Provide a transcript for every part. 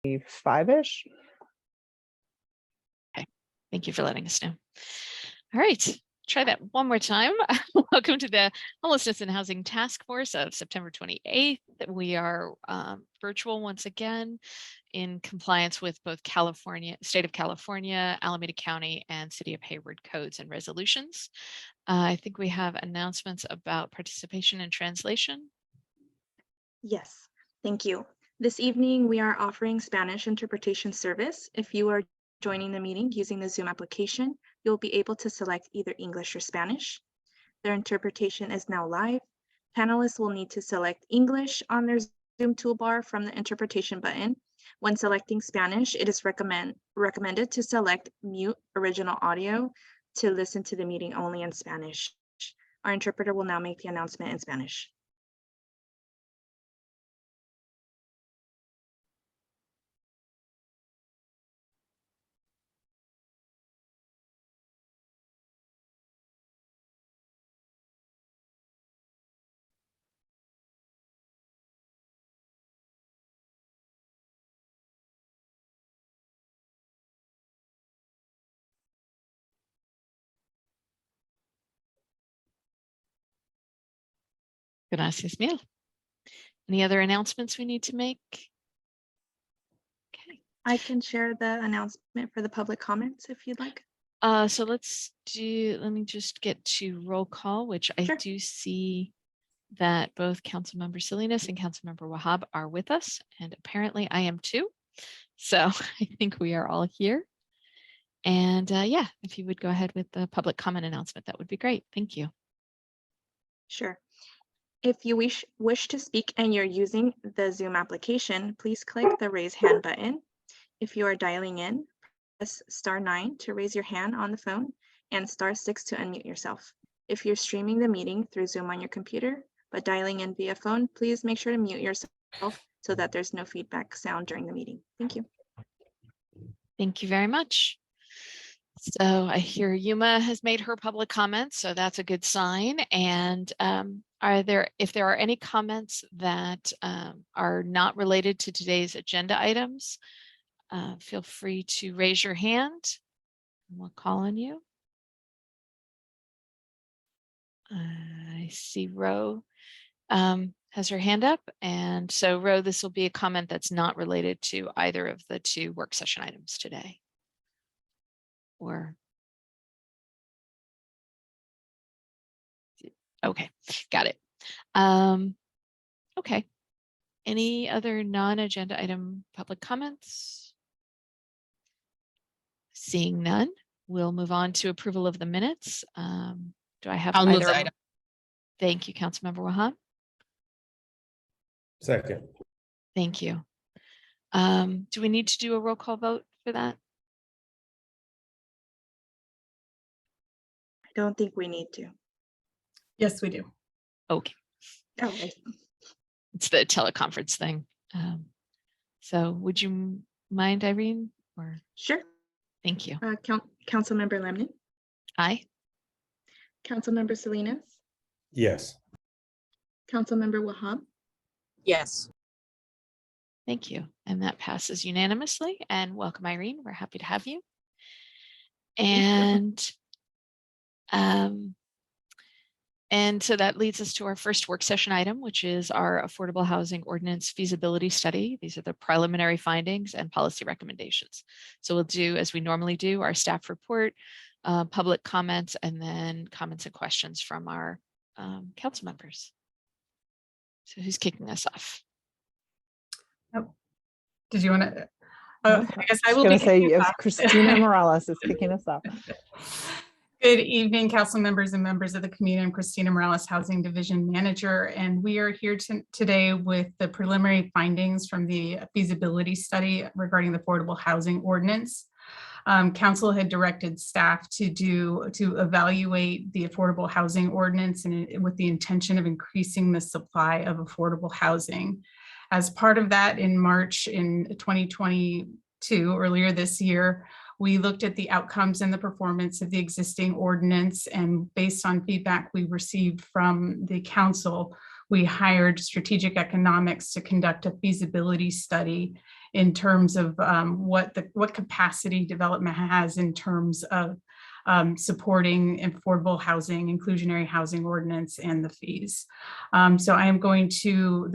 5-ish. Okay, thank you for letting us know. All right, try that one more time. Welcome to the Homelessness and Housing Task Force of September 28th. We are virtual once again in compliance with both State of California, Alameda County, and City of Hayward codes and resolutions. I think we have announcements about participation and translation. Yes, thank you. This evening, we are offering Spanish interpretation service. If you are joining the meeting using the Zoom application, you'll be able to select either English or Spanish. Their interpretation is now live. Panelists will need to select English on their Zoom toolbar from the interpretation button. When selecting Spanish, it is recommended to select mute original audio to listen to the meeting only in Spanish. Our interpreter will now make the announcement in Spanish. Gracias mil. Any other announcements we need to make? Okay. I can share the announcement for the public comments if you'd like. So let me just get to roll call, which I do see that both Councilmember Salinas and Councilmember Wahab are with us, and apparently I am too. So I think we are all here. And yeah, if you would go ahead with the public comment announcement, that would be great. Thank you. Sure. If you wish to speak and you're using the Zoom application, please click the raise hand button. If you are dialing in, press *9 to raise your hand on the phone and *6 to unmute yourself. If you're streaming the meeting through Zoom on your computer, but dialing in via phone, please make sure to mute yourself so that there's no feedback sound during the meeting. Thank you. Thank you very much. So I hear Yuma has made her public comments, so that's a good sign. And if there are any comments that are not related to today's agenda items, feel free to raise your hand and we'll call on you. I see Ro has her hand up. And so Ro, this will be a comment that's not related to either of the two work session items today. Or okay, got it. Okay. Any other non-agenda item public comments? Seeing none, we'll move on to approval of the minutes. Do I have I'll move either? the item. Thank you, Councilmember Wahab. Second. Thank you. Do we need to do a roll call vote for that? I don't think we need to. Yes, we do. Okay. Okay. It's the teleconference thing. So would you mind, Irene? Or Sure. Thank you. Councilmember Lemon. Aye. Councilmember Salinas. Yes. Councilmember Wahab. Yes. Thank you. And that passes unanimously. And welcome, Irene. We're happy to have you. And so that leads us to our first work session item, which is our Affordable Housing Ordinance Feasibility Study. These are the preliminary findings and policy recommendations. So we'll do, as we normally do, our staff report, public comments, and then comments and questions from our council members. So who's kicking us off? Oh. Did you want to? I guess I was will going be to say kicking us yes, off. Christina Morales is kicking us off. Good evening, council members and members of the community. I'm Christina Morales, Housing Division Manager, and we are here today with the preliminary findings from the feasibility study regarding the Affordable Housing Ordinance. Council had directed staff to evaluate the Affordable Housing Ordinance and with the intention of increasing the supply of affordable housing. As part of that, in March in 2022, earlier this year, we looked at the outcomes and the performance of the existing ordinance, and based on feedback we received from the council, we hired Strategic Economics to conduct a feasibility study in terms of what capacity development has in terms of supporting affordable housing, inclusionary housing ordinance, and the fees. So I am going to,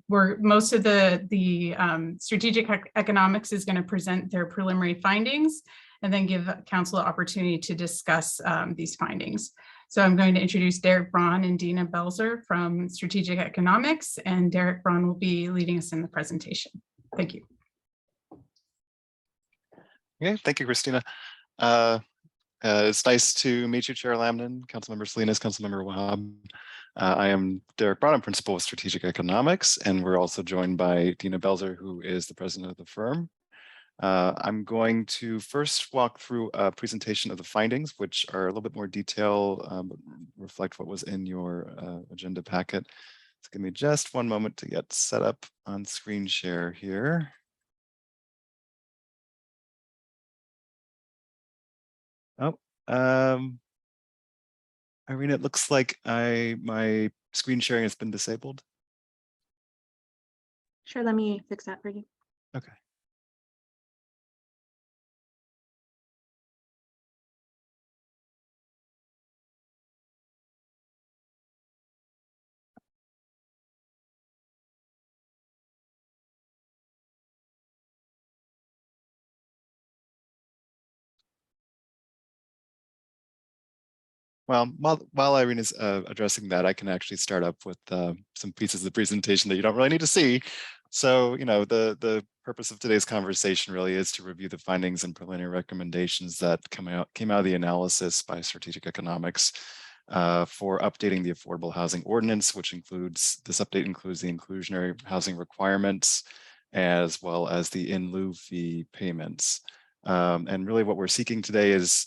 most of the strategic economics is going to present their preliminary findings and then give council an opportunity to discuss these findings. So I'm going to introduce Derek Braun and Dina Belzer from Strategic Economics, and Derek Braun will be leading us in the presentation. Thank you. Okay, thank you, Christina. It's nice to meet you, Chair Lamnan, Councilmember Salinas, Councilmember Wahab. I am Derek Braun, I'm Principal of Strategic Economics, and we're also joined by Dina Belzer, who is the president of the firm. I'm going to first walk through a presentation of the findings, which are a little bit more detail, but reflect what was in your agenda packet. So give me just one moment to get set up on screen share here. Oh, Irene, it looks like my screen sharing has been disabled. Sure, let me fix that for you. Okay. Well, while Irene is addressing that, I can actually start up with some pieces of the presentation that you don't really need to see. So, you know, the purpose of today's conversation really is to review the findings and preliminary recommendations that came out of the analysis by Strategic Economics for updating the Affordable Housing Ordinance, which includes, this update includes the inclusionary housing requirements, as well as the in lieu fee payments. And really what we're seeking today is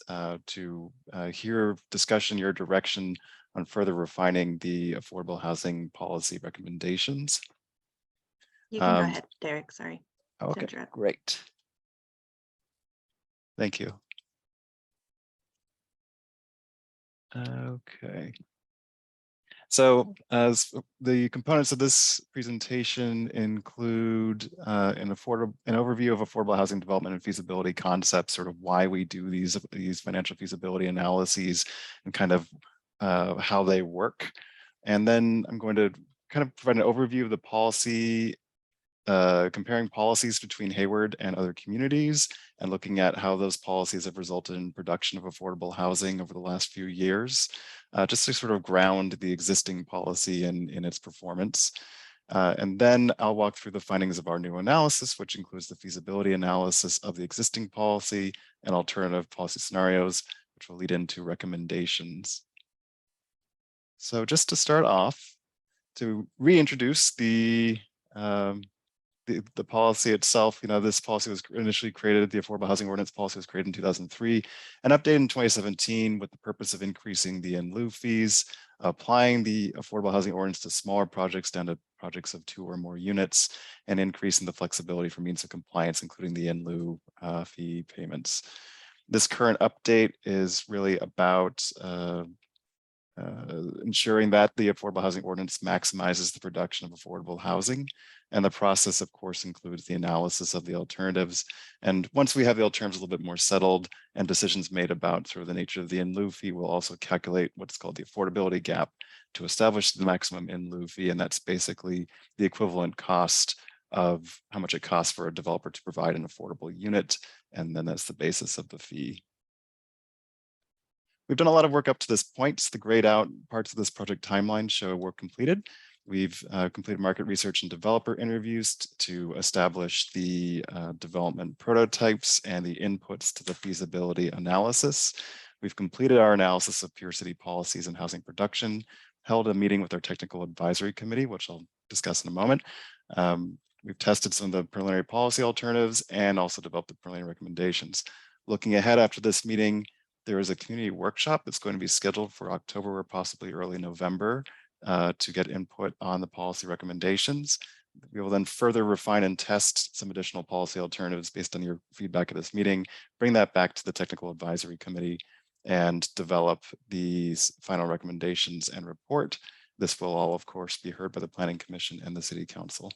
to hear discussion, your direction on further refining the affordable housing policy recommendations. You can go ahead, Derek, sorry. Okay, great. Thank you. Okay. So as the components of this presentation include an overview of affordable housing development and feasibility concepts, sort of why we do these financial feasibility analyses and kind of how they work. And then I'm going to kind of provide an overview of the policy, comparing policies between Hayward and other communities and looking at how those policies have resulted in production of affordable housing over the last few years, just to sort of ground the existing policy in its performance. And then I'll walk through the findings of our new analysis, which includes the feasibility analysis of the existing policy and alternative policy scenarios, which will lead into recommendations. So just to start off, to reintroduce the policy itself, you know, this policy was initially created, the Affordable Housing Ordinance policy was created in 2003 and updated in 2017 with the purpose of increasing the in lieu fees, applying the Affordable Housing Ordinance to smaller projects down to projects of 2 or more units, and increasing the flexibility for means of compliance, including the in lieu fee payments. This current update is really about ensuring that the Affordable Housing Ordinance maximizes the production of affordable housing. And the process, of course, includes the analysis of the alternatives. And once we have the alternatives a little bit more settled and decisions made about sort of the nature of the in lieu fee, we'll also calculate what's called the affordability gap to establish the maximum in lieu fee. And that's basically the equivalent cost of how much it costs for a developer to provide an affordable unit. And then that's the basis of the fee. We've done a lot of work up to this point. The grayed out parts of this project timeline show work completed. We've completed market research and developer interviews to establish the development prototypes and the inputs to the feasibility analysis. We've completed our analysis of pure city policies and housing production, held a meeting with our technical advisory committee, which I'll discuss in a moment. We've tested some of the preliminary policy alternatives and also developed the preliminary recommendations. Looking ahead after this meeting, there is a community workshop that's going to be scheduled for October or possibly early November to get input on the policy recommendations. We will then further refine and test some additional policy alternatives based on your feedback at this meeting, bring that back to the technical advisory committee and develop these final recommendations and report. This will all, of course, be heard by the Planning Commission and the City Council.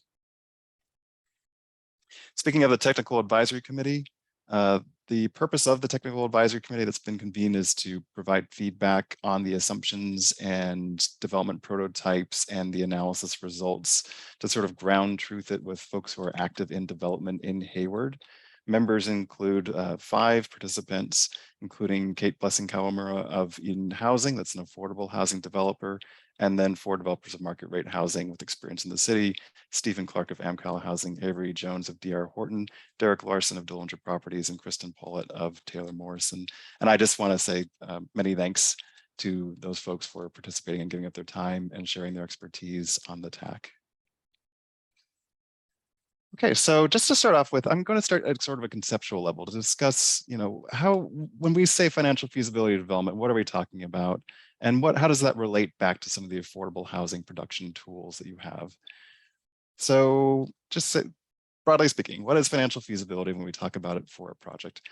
Speaking of the Technical Advisory Committee, the purpose of the Technical Advisory Committee that's been convened is to provide feedback on the assumptions and development prototypes and the analysis results to sort of ground truth it with folks who are active in development in Hayward. Members include 5 participants, including Kate Blessing Kawamura of Eden Housing, that's an affordable housing developer, and then 4 developers of market rate housing with experience in the city, Stephen Clark of Amcala Housing, Avery Jones of DR Horton, Derek Larson of Dillinger Properties, and Kristen Pollett of Taylor Morrison. And I just want to say many thanks to those folks for participating and giving up their time and sharing their expertise on the TAC. Okay, so just to start off with, I'm going to start at sort of a conceptual level to discuss, how, when we say financial feasibility development, what are we talking about? And how does that relate back to some of the affordable housing production tools that you have? So just broadly speaking, what is financial feasibility when we talk about it for a project?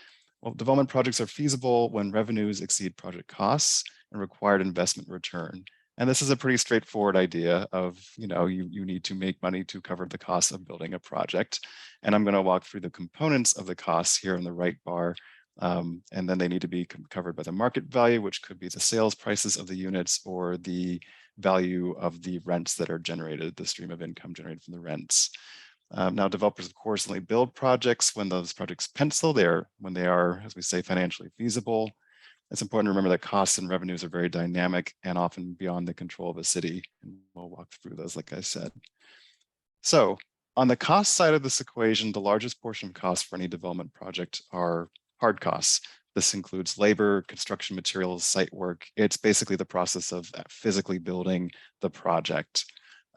Well, development projects are feasible when revenues exceed project costs and required investment return. And this is a pretty straightforward idea of, you need to make money to cover the cost of building a project. And I'm going to walk through the components of the costs here in the right bar. And then they need to be covered by the market value, which could be the sales prices of the units or the value of the rents that are generated, the stream of income generated from the rents. Now, developers, of course, only build projects when those projects pencil. When they are, as we say, financially feasible. It's important to remember that costs and revenues are very dynamic and often beyond the control of a city. And we'll walk through those, like I said. So on the cost side of this equation, the largest portion of costs for any development project are hard costs. This includes labor, construction materials, site work. It's basically the process of physically building the project.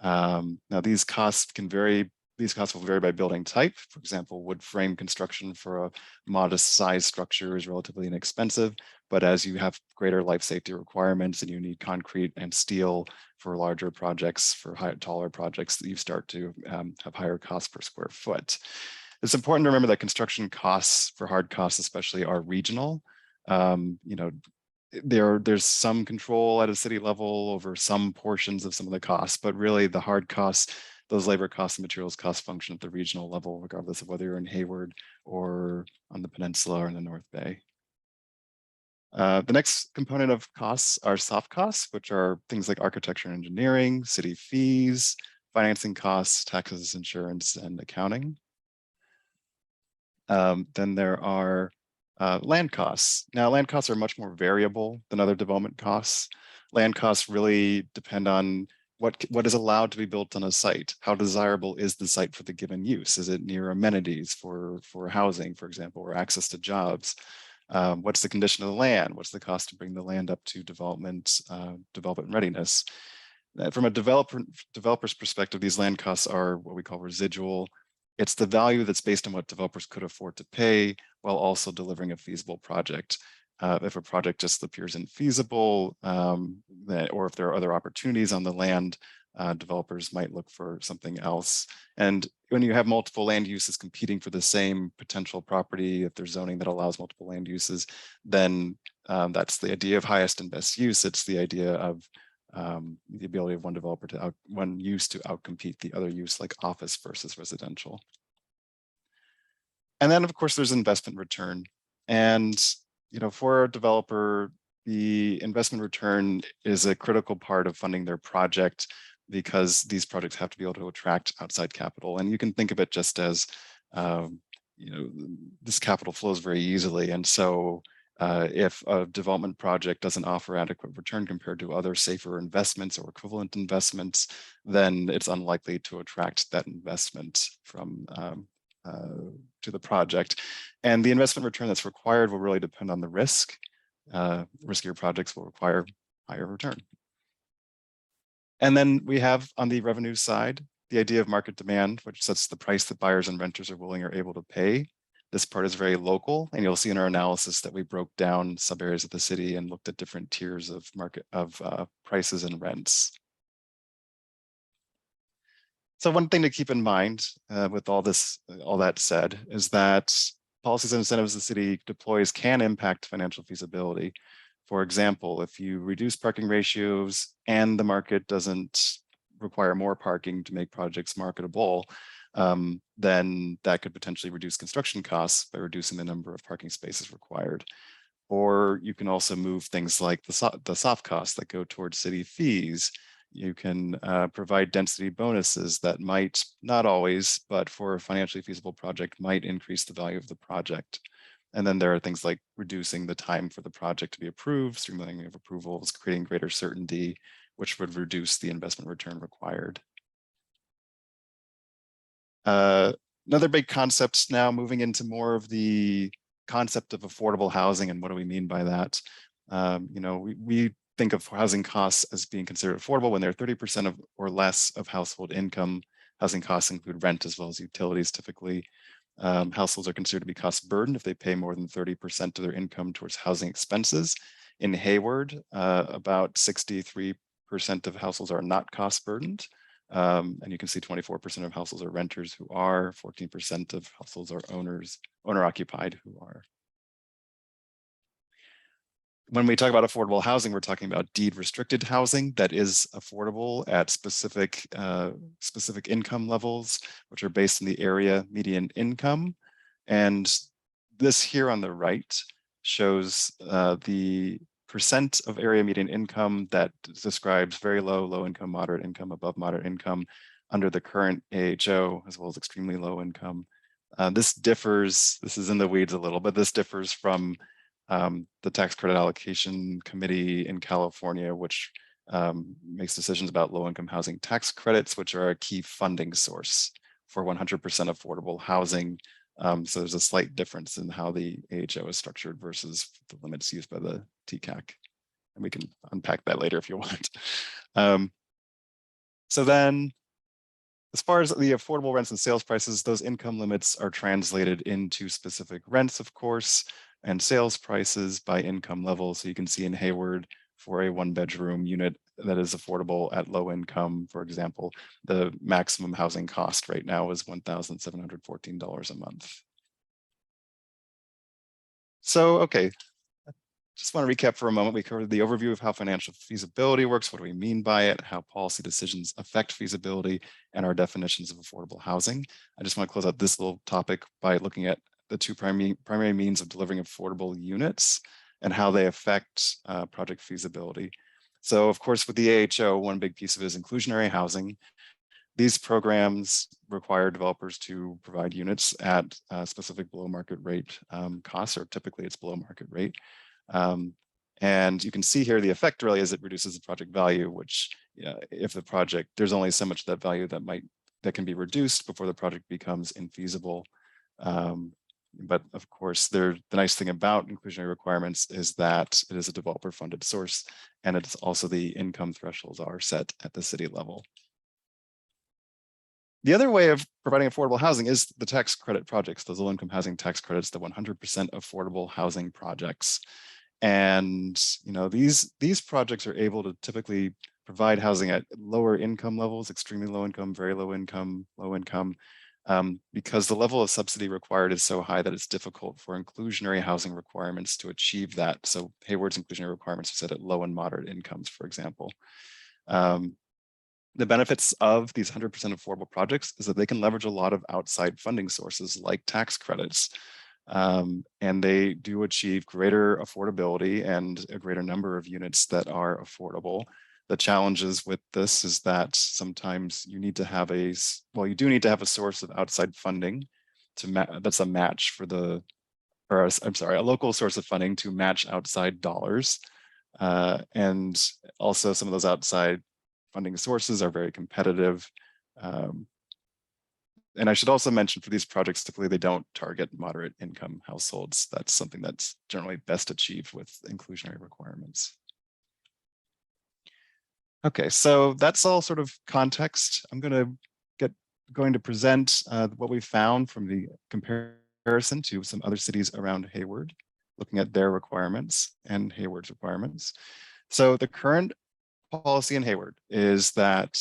Now, these costs can vary. These costs will vary by building type. For example, wood frame construction for a modest size structure is relatively inexpensive, but as you have greater life safety requirements and you need concrete and steel for larger projects, for taller projects, you start to have higher costs per square foot. It's important to remember that construction costs for hard costs especially are regional. There's some control at a city level over some portions of some of the costs, but really the hard costs, those labor costs and materials costs function at the regional level, regardless of whether you're in Hayward or on the peninsula or in the North Bay. The next component of costs are soft costs, which are things like architecture and engineering, city fees, financing costs, taxes, insurance, and accounting. Then there are land costs. Now, land costs are much more variable than other development costs. Land costs really depend on what is allowed to be built on a site. How desirable is the site for the given use? Is it near amenities for housing, for example, or access to jobs? What's the condition of the land? What's the cost to bring the land up to development readiness? From a developer's perspective, these land costs are what we call residual. It's the value that's based on what developers could afford to pay while also delivering a feasible project. If a project just appears infeasible, or if there are other opportunities on the land, developers might look for something else. And when you have multiple land uses competing for the same potential property, if there's zoning that allows multiple land uses, then that's the idea of highest and best use. It's the idea of the ability of one use to outcompete the other use, like office versus residential. And then, of course, there's investment return. And for a developer, the investment return is a critical part of funding their project because these projects have to be able to attract outside capital. And you can think of it just as, this capital flows very easily. And so if a development project doesn't offer adequate return compared to other safer investments or equivalent investments, then it's unlikely to attract that investment from to the project. And the investment return that's required will really depend on the risk. Riskier projects will require higher return. And then we have on the revenue side, the idea of market demand, which sets the price that buyers and renters are willing or able to pay. This part is very local, and you'll see in our analysis that we broke down sub areas of the city and looked at different tiers of prices and rents. So one thing to keep in mind with all that said, is that policies and incentives the city deploys can impact financial feasibility. For example, if you reduce parking ratios and the market doesn't require more parking to make projects marketable, then that could potentially reduce construction costs by reducing the number of parking spaces required. Or you can also move things like the soft costs that go towards city fees. You can provide density bonuses that might, not always, but for a financially feasible project might increase the value of the project. And then there are things like reducing the time for the project to be approved, streamlining of approvals, creating greater certainty, which would reduce the investment return required. Another big concept now, moving into more of the concept of affordable housing and what do we mean by that? We think of housing costs as being considered affordable when they're 30% of or less of household income. Housing costs include rent as well as utilities typically. Households are considered to be cost burdened if they pay more than 30% of their income towards housing expenses. In Hayward, about 63% of households are not cost burdened. And you can see 24% of households are renters who are, 14% of households are owner occupied who are. When we talk about affordable housing, we're talking about deed restricted housing that is affordable at specific income levels, which are based on the area median income. And this here on the right shows the percent of area median income that describes very low, low income, moderate income, above moderate income under the current AHO, as well as extremely low income. This differs, this is in the weeds a little, but this differs from the Tax Credit Allocation Committee in California, which makes decisions about low-income housing tax credits, which are a key funding source for 100% affordable housing. So there's a slight difference in how the AHO is structured versus the limits used by the TCAC. And we can unpack that later if you want. So then, as far as the affordable rents and sales prices, those income limits are translated into specific rents, of course, and sales prices by income level. So you can see in Hayward, for a 1-bedroom unit that is affordable at low income, for example, the maximum housing cost right now is $1,714 a month. So, okay, just want to recap for a moment. We covered the overview of how financial feasibility works, what do we mean by it, how policy decisions affect feasibility, and our definitions of affordable housing. I just want to close out this little topic by looking at the two primary means of delivering affordable units and how they affect project feasibility. So of course, with the AHO, one big piece of it is inclusionary housing. These programs require developers to provide units at specific below market rate costs, or typically it's below market rate. And you can see here the effect really is it reduces the project value, which if the project, there's only so much of that value that can be reduced before the project becomes infeasible. But of course, the nice thing about inclusionary requirements is that it is a developer funded source, and it's also the income thresholds are set at the city level. The other way of providing affordable housing is the tax credit projects, those low income housing tax credits, the 100% affordable housing projects. And these projects are able to typically provide housing at lower income levels, extremely low income, very low income, low income, because the level of subsidy required is so high that it's difficult for inclusionary housing requirements to achieve that. So Hayward's inclusionary requirements are set at low and moderate incomes, for example. The benefits of these 100% affordable projects is that they can leverage a lot of outside funding sources like tax credits. And they do achieve greater affordability and a greater number of units that are affordable. The challenges with this is that sometimes you need to have you do need to have a source of outside funding that's a match for a local source of funding to match outside dollars. And also some of those outside funding sources are very competitive. And I should also mention for these projects, typically they don't target moderate income households. That's something that's generally best achieved with inclusionary requirements. Okay, so that's all sort of context. I'm going to present what we found from the comparison to some other cities around Hayward, looking at their requirements and Hayward's requirements. So the current policy in Hayward is that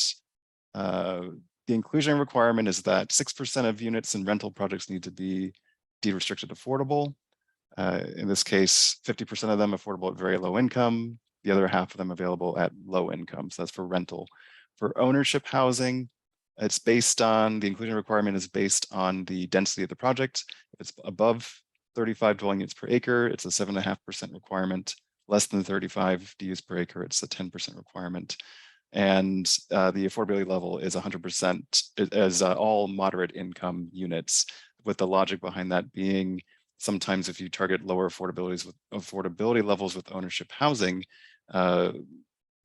the inclusionary requirement is that 6% of units in rental projects need to be deed restricted affordable. In this case, 50% of them affordable at very low income, the other half of them available at low income. So that's for rental. For ownership housing, It's based on, the inclusion requirement is based on the density of the project. If it's above 35 dwelling units per acre, it's a 7.5% requirement. Less than 35 DUs per acre, it's a 10% requirement. And the affordability level is 100% as all moderate income units, with the logic behind that being sometimes if you target lower affordability levels with ownership housing,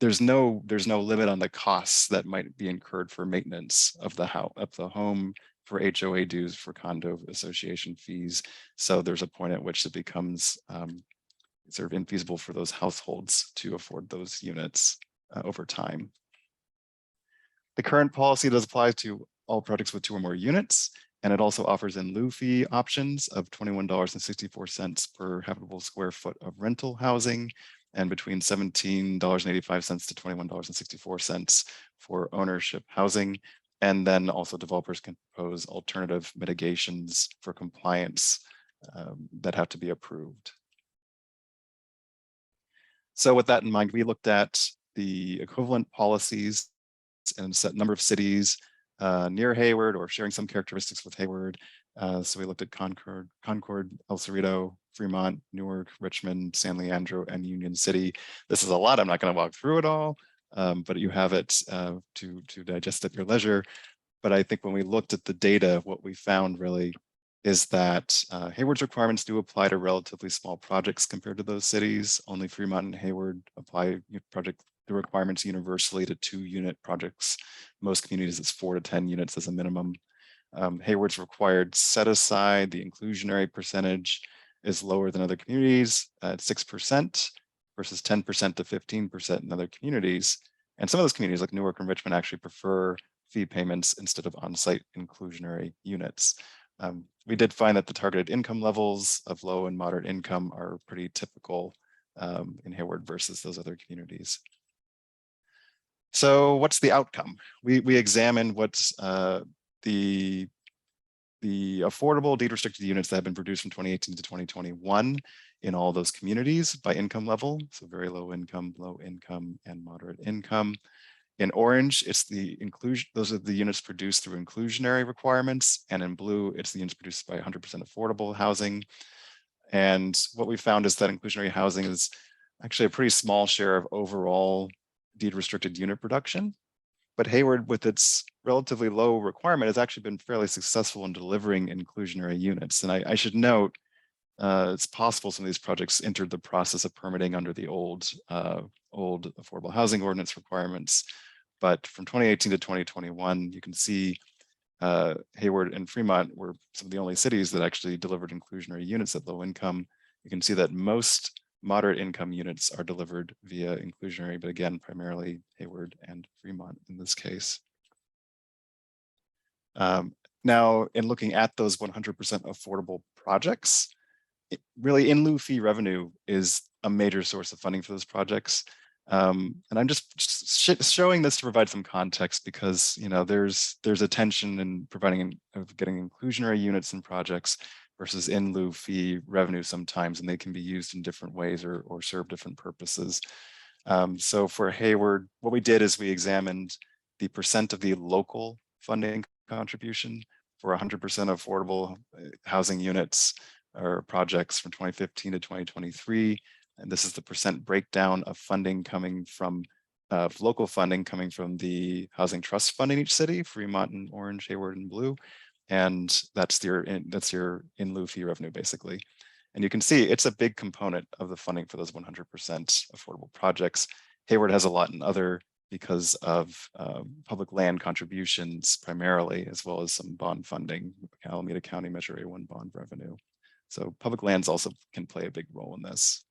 there's no limit on the costs that might be incurred for maintenance of the home, for HOA dues, for condo association fees. So there's a point at which it becomes sort of infeasible for those households to afford those units over time. The current policy does apply to all projects with 2 or more units, and it also offers in lieu fee options of $21.64 per habitable square foot of rental housing, and between $17.85 to $21.64 for ownership housing. And then also developers can propose alternative mitigations for compliance that have to be approved. So with that in mind, we looked at the equivalent policies in a set number of cities near Hayward or sharing some characteristics with Hayward. So we looked at Concord, El Cerrito, Fremont, Newark, Richmond, San Leandro, and Union City. This is a lot. I'm not going to walk through it all, but you have it to digest at your leisure. But I think when we looked at the data, what we found really is that Hayward's requirements do apply to relatively small projects compared to those cities. Only Fremont and Hayward apply the requirements universally to 2-unit projects. Most communities, it's 4 to 10 units as a minimum. Hayward's required set aside, the inclusionary percentage is lower than other communities at 6% versus 10% to 15% in other communities. And some of those communities like Newark and Richmond actually prefer fee payments instead of on-site inclusionary units. We did find that the targeted income levels of low and moderate income are pretty typical in Hayward versus those other communities. So what's the outcome? We examined what's the affordable deed restricted units that have been produced from 2018 to 2021 in all those communities by income level. So very low income, and moderate income. In orange, it's the inclusion, those are the units produced through inclusionary requirements. And in blue, it's the units produced by 100% affordable housing. And what we found is that inclusionary housing is actually a pretty small share of overall deed restricted unit production. But Hayward, with its relatively low requirement, has actually been fairly successful in delivering inclusionary units. And I should note, it's possible some of these projects entered the process of permitting under the old affordable housing ordinance requirements. But from 2018 to 2021, you can see Hayward and Fremont were some of the only cities that actually delivered inclusionary units at low income. You can see that most moderate income units are delivered via inclusionary, but again, primarily Hayward and Fremont in this case. Now, in looking at those 100% affordable projects, really in lieu fee revenue is a major source of funding for those projects. And I'm just showing this to provide some context because there's a tension in getting inclusionary units in projects versus in lieu fee revenue sometimes, and they can be used in different ways or serve different purposes. So for Hayward, what we did is we examined the percent of the local funding contribution for 100% affordable housing units or projects from 2015 to 2023. And this is the percent breakdown of funding coming from local funding coming from the housing trust fund in each city, Fremont in orange, Hayward in blue. And that's your in lieu fee revenue basically. And you can see it's a big component of the funding for those 100% affordable projects. Hayward has a lot in other because of public land contributions primarily, as well as some bond funding, Alameda County Measure A1 bond revenue. So public lands also can play a big role in this.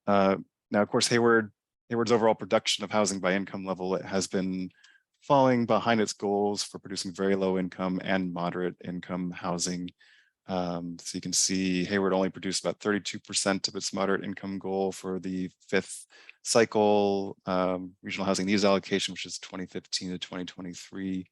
Now, of course, Hayward's overall production of housing by income level, it has been falling behind its goals for producing very low income and moderate income housing. So you can see Hayward only produced about 32% of its moderate income goal for the 5th cycle regional housing needs allocation, which is 2015 to 2023.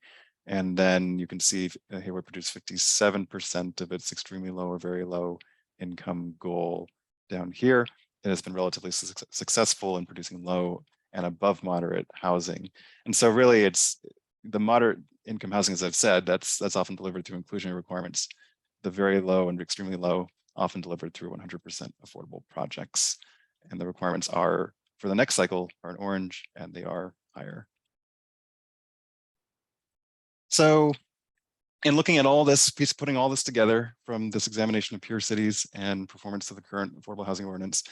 And then you can see Hayward produced 57% of its extremely low or very low income goal down here. It has been relatively successful in producing low and above moderate housing. And so really it's the moderate income housing, as I've said, that's often delivered through inclusionary requirements. The very low and extremely low often delivered through 100% affordable projects. And the requirements are for the next cycle are in orange, and they are higher. So in looking at all this piece, putting all this together from this examination of peer cities and performance of the current affordable housing ordinance,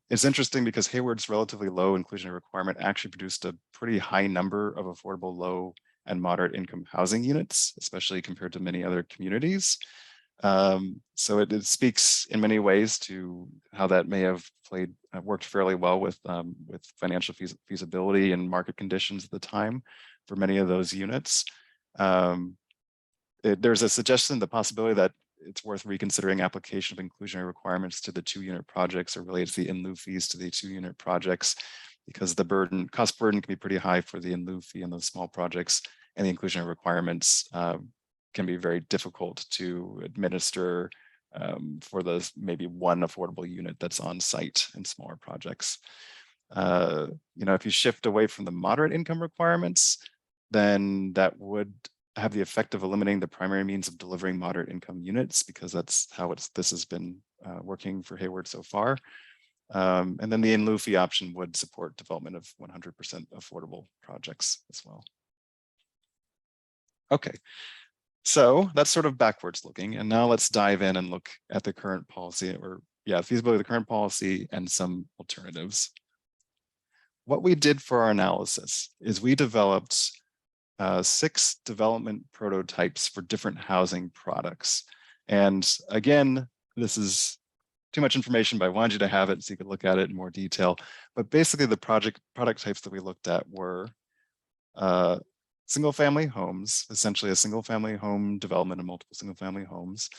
it's interesting because Hayward's relatively low inclusionary requirement actually produced a pretty high number of affordable low and moderate income housing units, especially compared to many other communities. So it speaks in many ways to how that may have worked fairly well with financial feasibility and market conditions at the time for many of those units. There's a suggestion, the possibility that it's worth reconsidering application of inclusionary requirements to the 2-unit projects, or related to the in lieu fees to the 2-unit projects, because the cost burden can be pretty high for the in lieu fee in those small projects, and the inclusionary requirements can be very difficult to administer for the maybe one affordable unit that's on site in smaller projects. If you shift away from the moderate income requirements, then that would have the effect of eliminating the primary means of delivering moderate income units, because that's how this has been working for Hayward so far. And then the in lieu fee option would support development of 100% affordable projects as well. Okay, so that's sort of backwards looking. And now let's dive in and look at the current policy, or feasibility of the current policy and some alternatives. What we did for our analysis is we developed 6 development prototypes for different housing products. And again, this is too much information, but I wanted you to have it so you could look at it in more detail. But basically the product types that we looked at were single family homes, essentially a single family home development of multiple single family homes.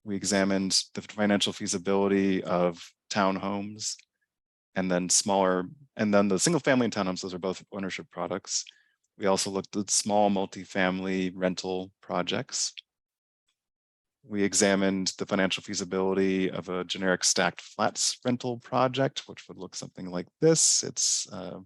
We examined the financial feasibility of townhomes, and then the single family and townhomes, those are both ownership products. We also looked at small multifamily rental projects. We examined the financial feasibility of a generic stacked flats rental project, which would look something like this. It's a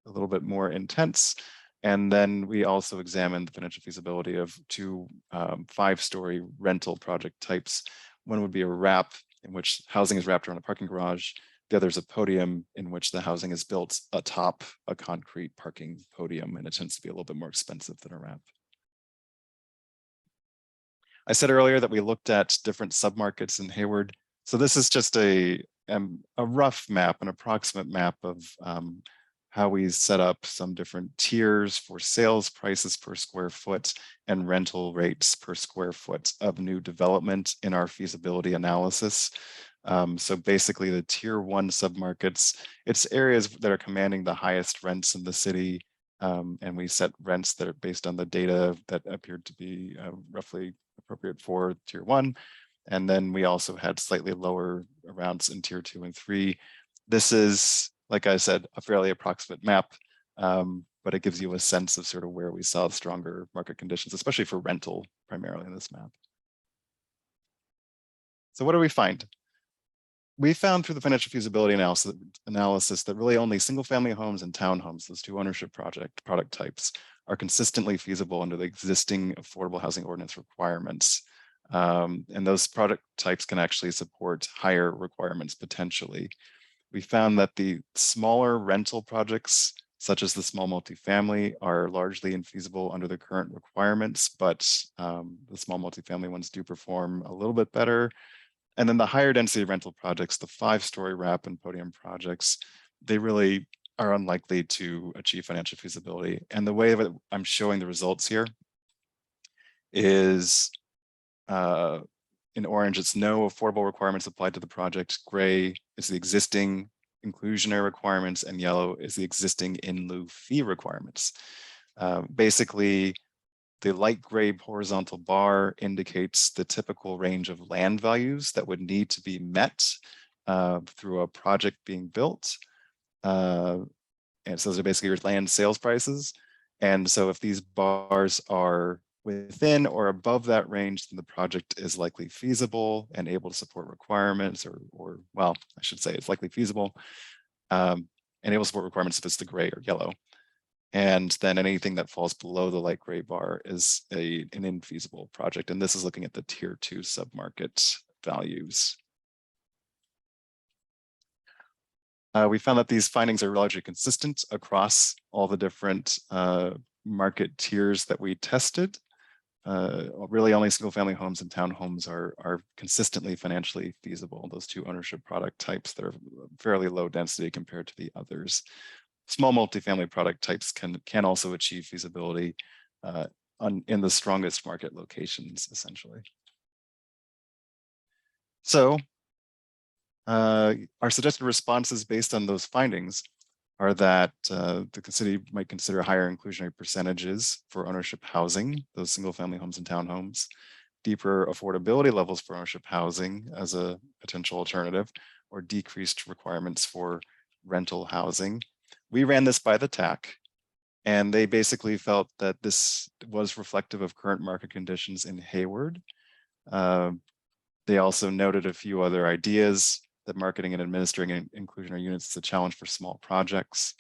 little bit more intense. And then we also examined the financial feasibility of 2 5-story rental project types. One would be a wrap, in which housing is wrapped around a parking garage. The other is a podium, in which the housing is built atop a concrete parking podium, and it tends to be a little bit more expensive than a wrap. I said earlier that we looked at different submarkets in Hayward. So this is just a rough map, an approximate map of how we set up some different tiers for sales prices per square foot and rental rates per square foot of new development in our feasibility analysis. So basically the tier 1 submarkets, it's areas that are commanding the highest rents in the city. And we set rents that are based on the data that appeared to be roughly appropriate for tier 1. And then we also had slightly lower amounts in tier 2 and 3. This is, like I said, a fairly approximate map, but it gives you a sense of sort of where we saw stronger market conditions, especially for rental primarily in this map. So what do we find? We found through the financial feasibility analysis that really only single family homes and townhomes, those 2 ownership product types, are consistently feasible under the existing affordable housing ordinance requirements. And those product types can actually support higher requirements potentially. We found that the smaller rental projects, such as the small multifamily, are largely infeasible under the current requirements, but the small multifamily ones do perform a little bit better. And then the higher density rental projects, the 5-story wrap and podium projects, they really are unlikely to achieve financial feasibility. And the way that I'm showing the results here is in orange, it's no affordable requirements applied to the project. Gray is the existing inclusionary requirements, and yellow is the existing in lieu fee requirements. Basically, the light gray horizontal bar indicates the typical range of land values that would need to be met through a project being built. And so those are basically your land sales prices. And so if these bars are within or above that range, then the project is likely feasible and able to support requirements, or well, I should say it's likely feasible and able to support requirements if it's the gray or yellow. And then anything that falls below the light gray bar is an infeasible project. And this is looking at the tier 2 submarket values. We found that these findings are largely consistent across all the different market tiers that we tested. Really only single family homes and townhomes are consistently financially feasible. Those two ownership product types that are fairly low density compared to the others. Small multifamily product types can also achieve feasibility in the strongest market locations, essentially. So our suggested responses based on those findings are that the city might consider higher inclusionary percentages for ownership housing, those single family homes and townhomes, deeper affordability levels for ownership housing as a potential alternative, or decreased requirements for rental housing. We ran this by the TAC, and they basically felt that this was reflective of current market conditions in Hayward. They also noted a few other ideas, that marketing and administering inclusionary units is a challenge for small projects,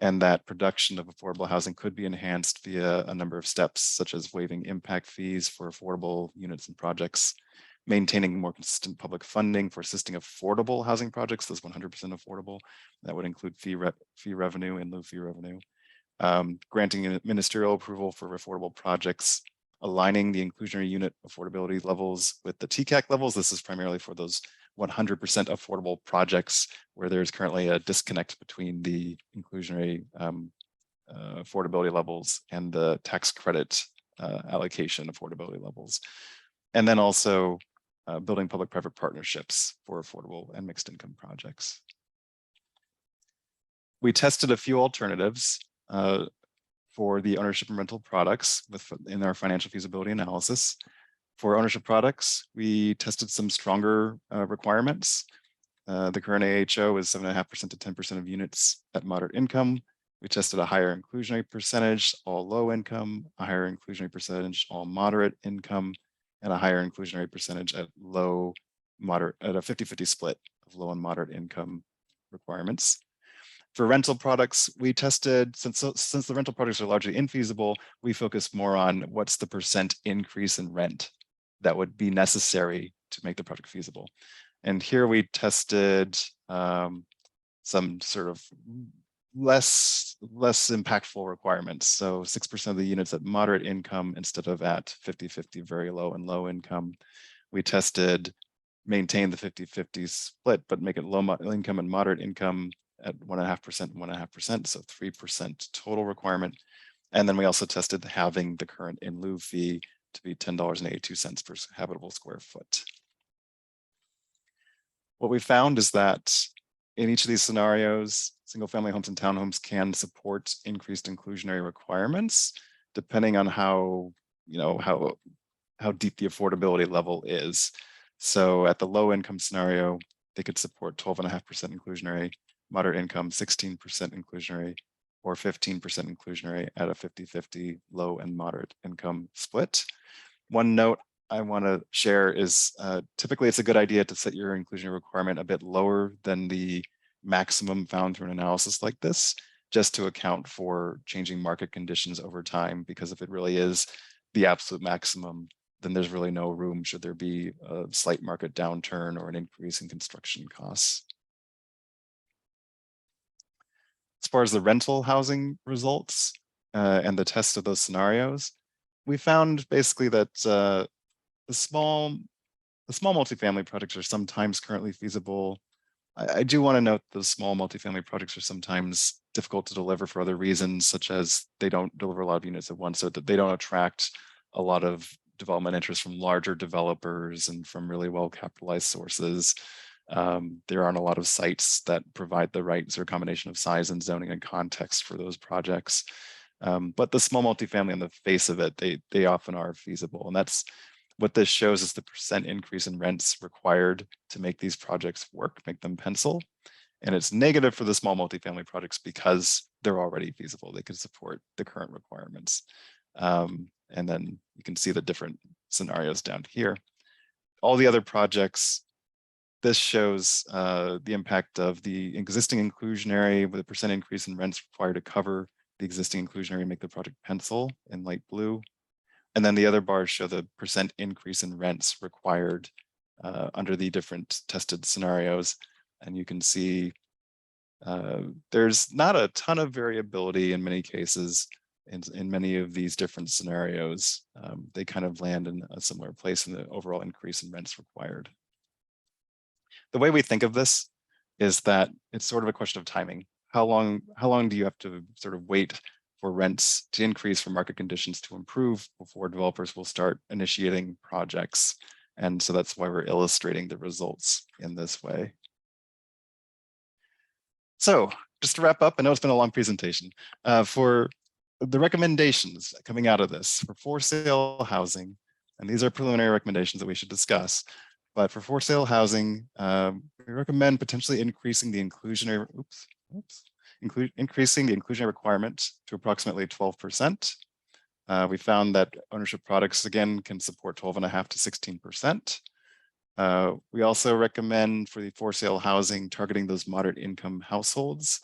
and that production of affordable housing could be enhanced via a number of steps, such as waiving impact fees for affordable units and projects, maintaining more consistent public funding for assisting affordable housing projects, those 100% affordable. That would include fee revenue and lieu fee revenue. Granting ministerial approval for affordable projects, aligning the inclusionary unit affordability levels with the TCAC levels. This is primarily for those 100% affordable projects where there's currently a disconnect between the inclusionary affordability levels and the tax credit allocation affordability levels. And then also building public-private partnerships for affordable and mixed income projects. We tested a few alternatives for the ownership and rental products in our financial feasibility analysis. For ownership products, we tested some stronger requirements. The current AHO is 7.5% to 10% of units at moderate income. We tested a higher inclusionary percentage, all low income, a higher inclusionary percentage, all moderate income, and a higher inclusionary percentage at low, moderate, at a 50-50 split of low and moderate income requirements. For rental products, we tested, since the rental products are largely infeasible, we focused more on what's the percent increase in rent that would be necessary to make the project feasible. And here we tested some sort of less impactful requirements. So 6% of the units at moderate income instead of at 50-50 very low and low income. We tested maintain the 50-50 split, but make it low income and moderate income at 1.5% and 1.5%, so 3% total requirement. And then we also tested having the current in lieu fee to be $10.82 per habitable square foot. What we found is that in each of these scenarios, single family homes and townhomes can support increased inclusionary requirements, depending on how deep the affordability level is. So at the low income scenario, they could support 12.5% inclusionary, moderate income 16% inclusionary, or 15% inclusionary at a 50-50 low and moderate income split. One note I want to share is typically it's a good idea to set your inclusionary requirement a bit lower than the maximum found through an analysis like this, just to account for changing market conditions over time, because if it really is the absolute maximum, then there's really no room should there be a slight market downturn or an increase in construction costs. As far as the rental housing results and the test of those scenarios, we found basically that the small multifamily projects are sometimes currently feasible. I do want to note the small multifamily projects are sometimes difficult to deliver for other reasons, such as they don't deliver a lot of units at once, so that they don't attract a lot of development interest from larger developers and from really well-capitalized sources. There aren't a lot of sites that provide the right sort of combination of size and zoning and context for those projects. But the small multifamily on the face of it, they often are feasible. And that's what this shows is the percent increase in rents required to make these projects work, make them pencil. And it's negative for the small multifamily projects because they're already feasible. They can support the current requirements. And then you can see the different scenarios down here. All the other projects, this shows the impact of the existing inclusionary with a percent increase in rents required to cover the existing inclusionary, make the project pencil in light blue. And then the other bars show the % increase in rents required under the different tested scenarios. And you can see there's not a ton of variability in many cases in many of these different scenarios. They kind of land in a similar place in the overall increase in rents required. The way we think of this is that it's sort of a question of timing. How long do you have to sort of wait for rents to increase, for market conditions to improve before developers will start initiating projects? And so that's why we're illustrating the results in this way. So just to wrap up, I know it's been a long presentation. For the recommendations coming out of this for sale housing, and these are preliminary recommendations that we should discuss, but for sale housing, we recommend potentially increasing the inclusionary, increasing the inclusionary requirement to approximately 12%. We found that ownership products, again, can support 12.5 to 16%. We also recommend for the for sale housing targeting those moderate income households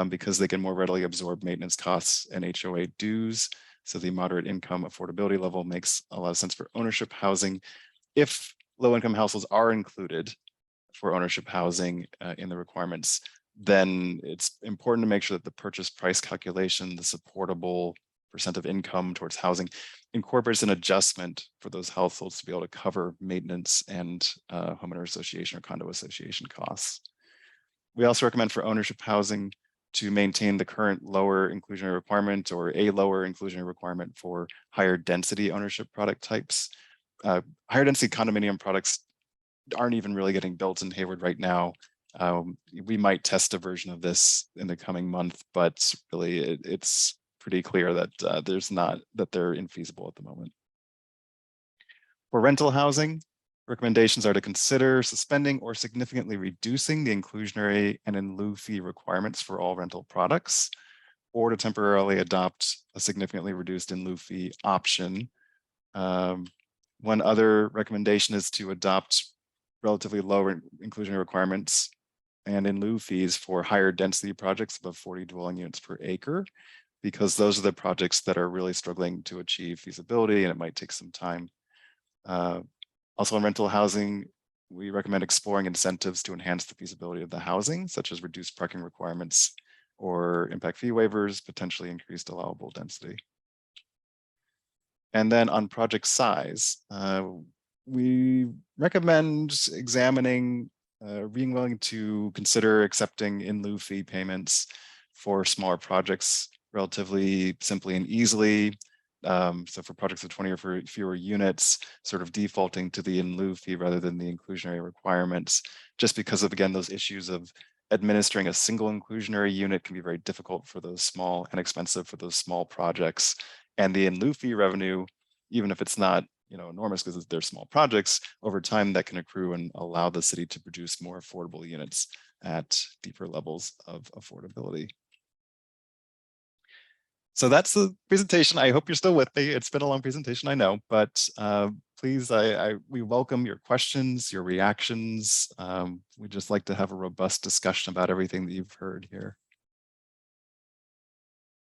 because they can more readily absorb maintenance costs and HOA dues. So the moderate income affordability level makes a lot of sense for ownership housing. If low income households are included for ownership housing in the requirements, then it's important to make sure that the purchase price calculation, the supportable % of income towards housing, incorporates an adjustment for those households to be able to cover maintenance and homeowner association or condo association costs. We also recommend for ownership housing to maintain the current lower inclusionary requirement or a lower inclusionary requirement for higher density ownership product types. Higher density condominium products aren't even really getting built in Hayward right now. We might test a version of this in the coming month, but really it's pretty clear that they're infeasible at the moment. For rental housing, recommendations are to consider suspending or significantly reducing the inclusionary and in lieu fee requirements for all rental products, or to temporarily adopt a significantly reduced in lieu fee option. One other recommendation is to adopt relatively lower inclusionary requirements and in lieu fees for higher density projects above 40 dwelling units per acre, because those are the projects that are really struggling to achieve feasibility and it might take some time. Also in rental housing, we recommend exploring incentives to enhance the feasibility of the housing, such as reduced parking requirements or impact fee waivers, potentially increased allowable density. And then on project size, we recommend examining, being willing to consider accepting in lieu fee payments for smaller projects relatively simply and easily. So for projects of 20 or fewer units, sort of defaulting to the in lieu fee rather than the inclusionary requirements, just because of, again, those issues of administering a single inclusionary unit can be very difficult for those small and expensive for those small projects. And the in lieu fee revenue, even if it's not enormous because they're small projects, over time that can accrue and allow the city to produce more affordable units at deeper levels of affordability. So that's the presentation. I hope you're still with me. It's been a long presentation, I know, but please, we welcome your questions, your reactions. We'd just like to have a robust discussion about everything that you've heard here.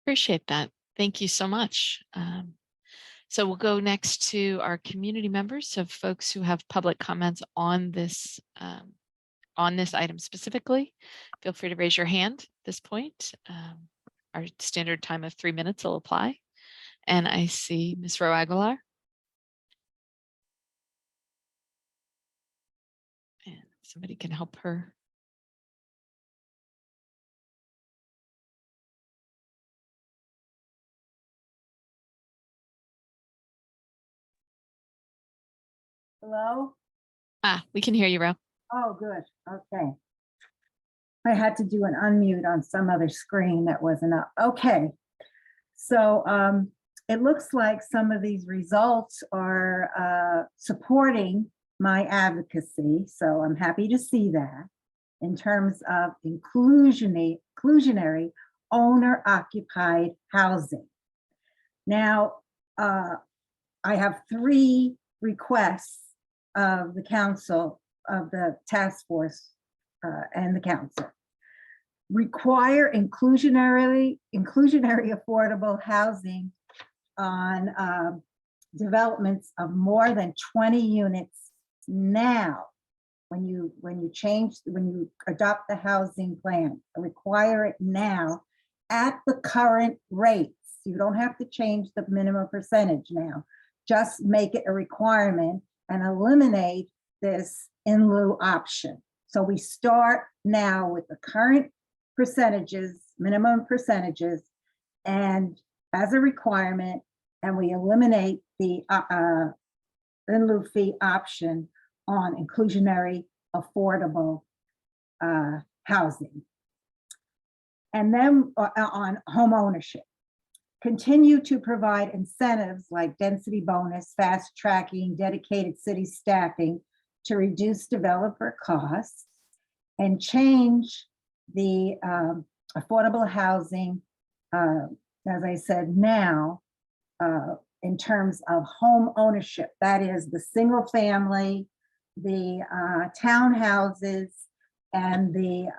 Appreciate that. Thank you so much. So we'll go next to our community members, so folks who have public comments on this item specifically. Feel free to raise your hand at this point. Our standard time of 3 minutes will apply. And I see Ms. Rowe Aguilar. And somebody can help her. Hello? We can hear you, Ro. Oh, good. Okay. I had to do an unmute on some other screen that wasn't up. Okay. So it looks like some of these results are supporting my advocacy. So I'm happy to see that in terms of inclusionary owner-occupied housing. Now, I have 3 requests of the council, of the task force and the council. require inclusionary affordable housing on developments of more than 20 units now. When you adopt the housing plan, require it now at the current rates. You don't have to change the minimum percentage now. Just make it a requirement and eliminate this in lieu option. So we start now with the current percentages, minimum percentages, and as a requirement, and we eliminate the in lieu fee option on inclusionary affordable housing. And then on home ownership, continue to provide incentives like density bonus, fast tracking, dedicated city staffing to reduce developer costs, and change the affordable housing, as I said now, in terms of home ownership. That is the single family, the townhouses, and the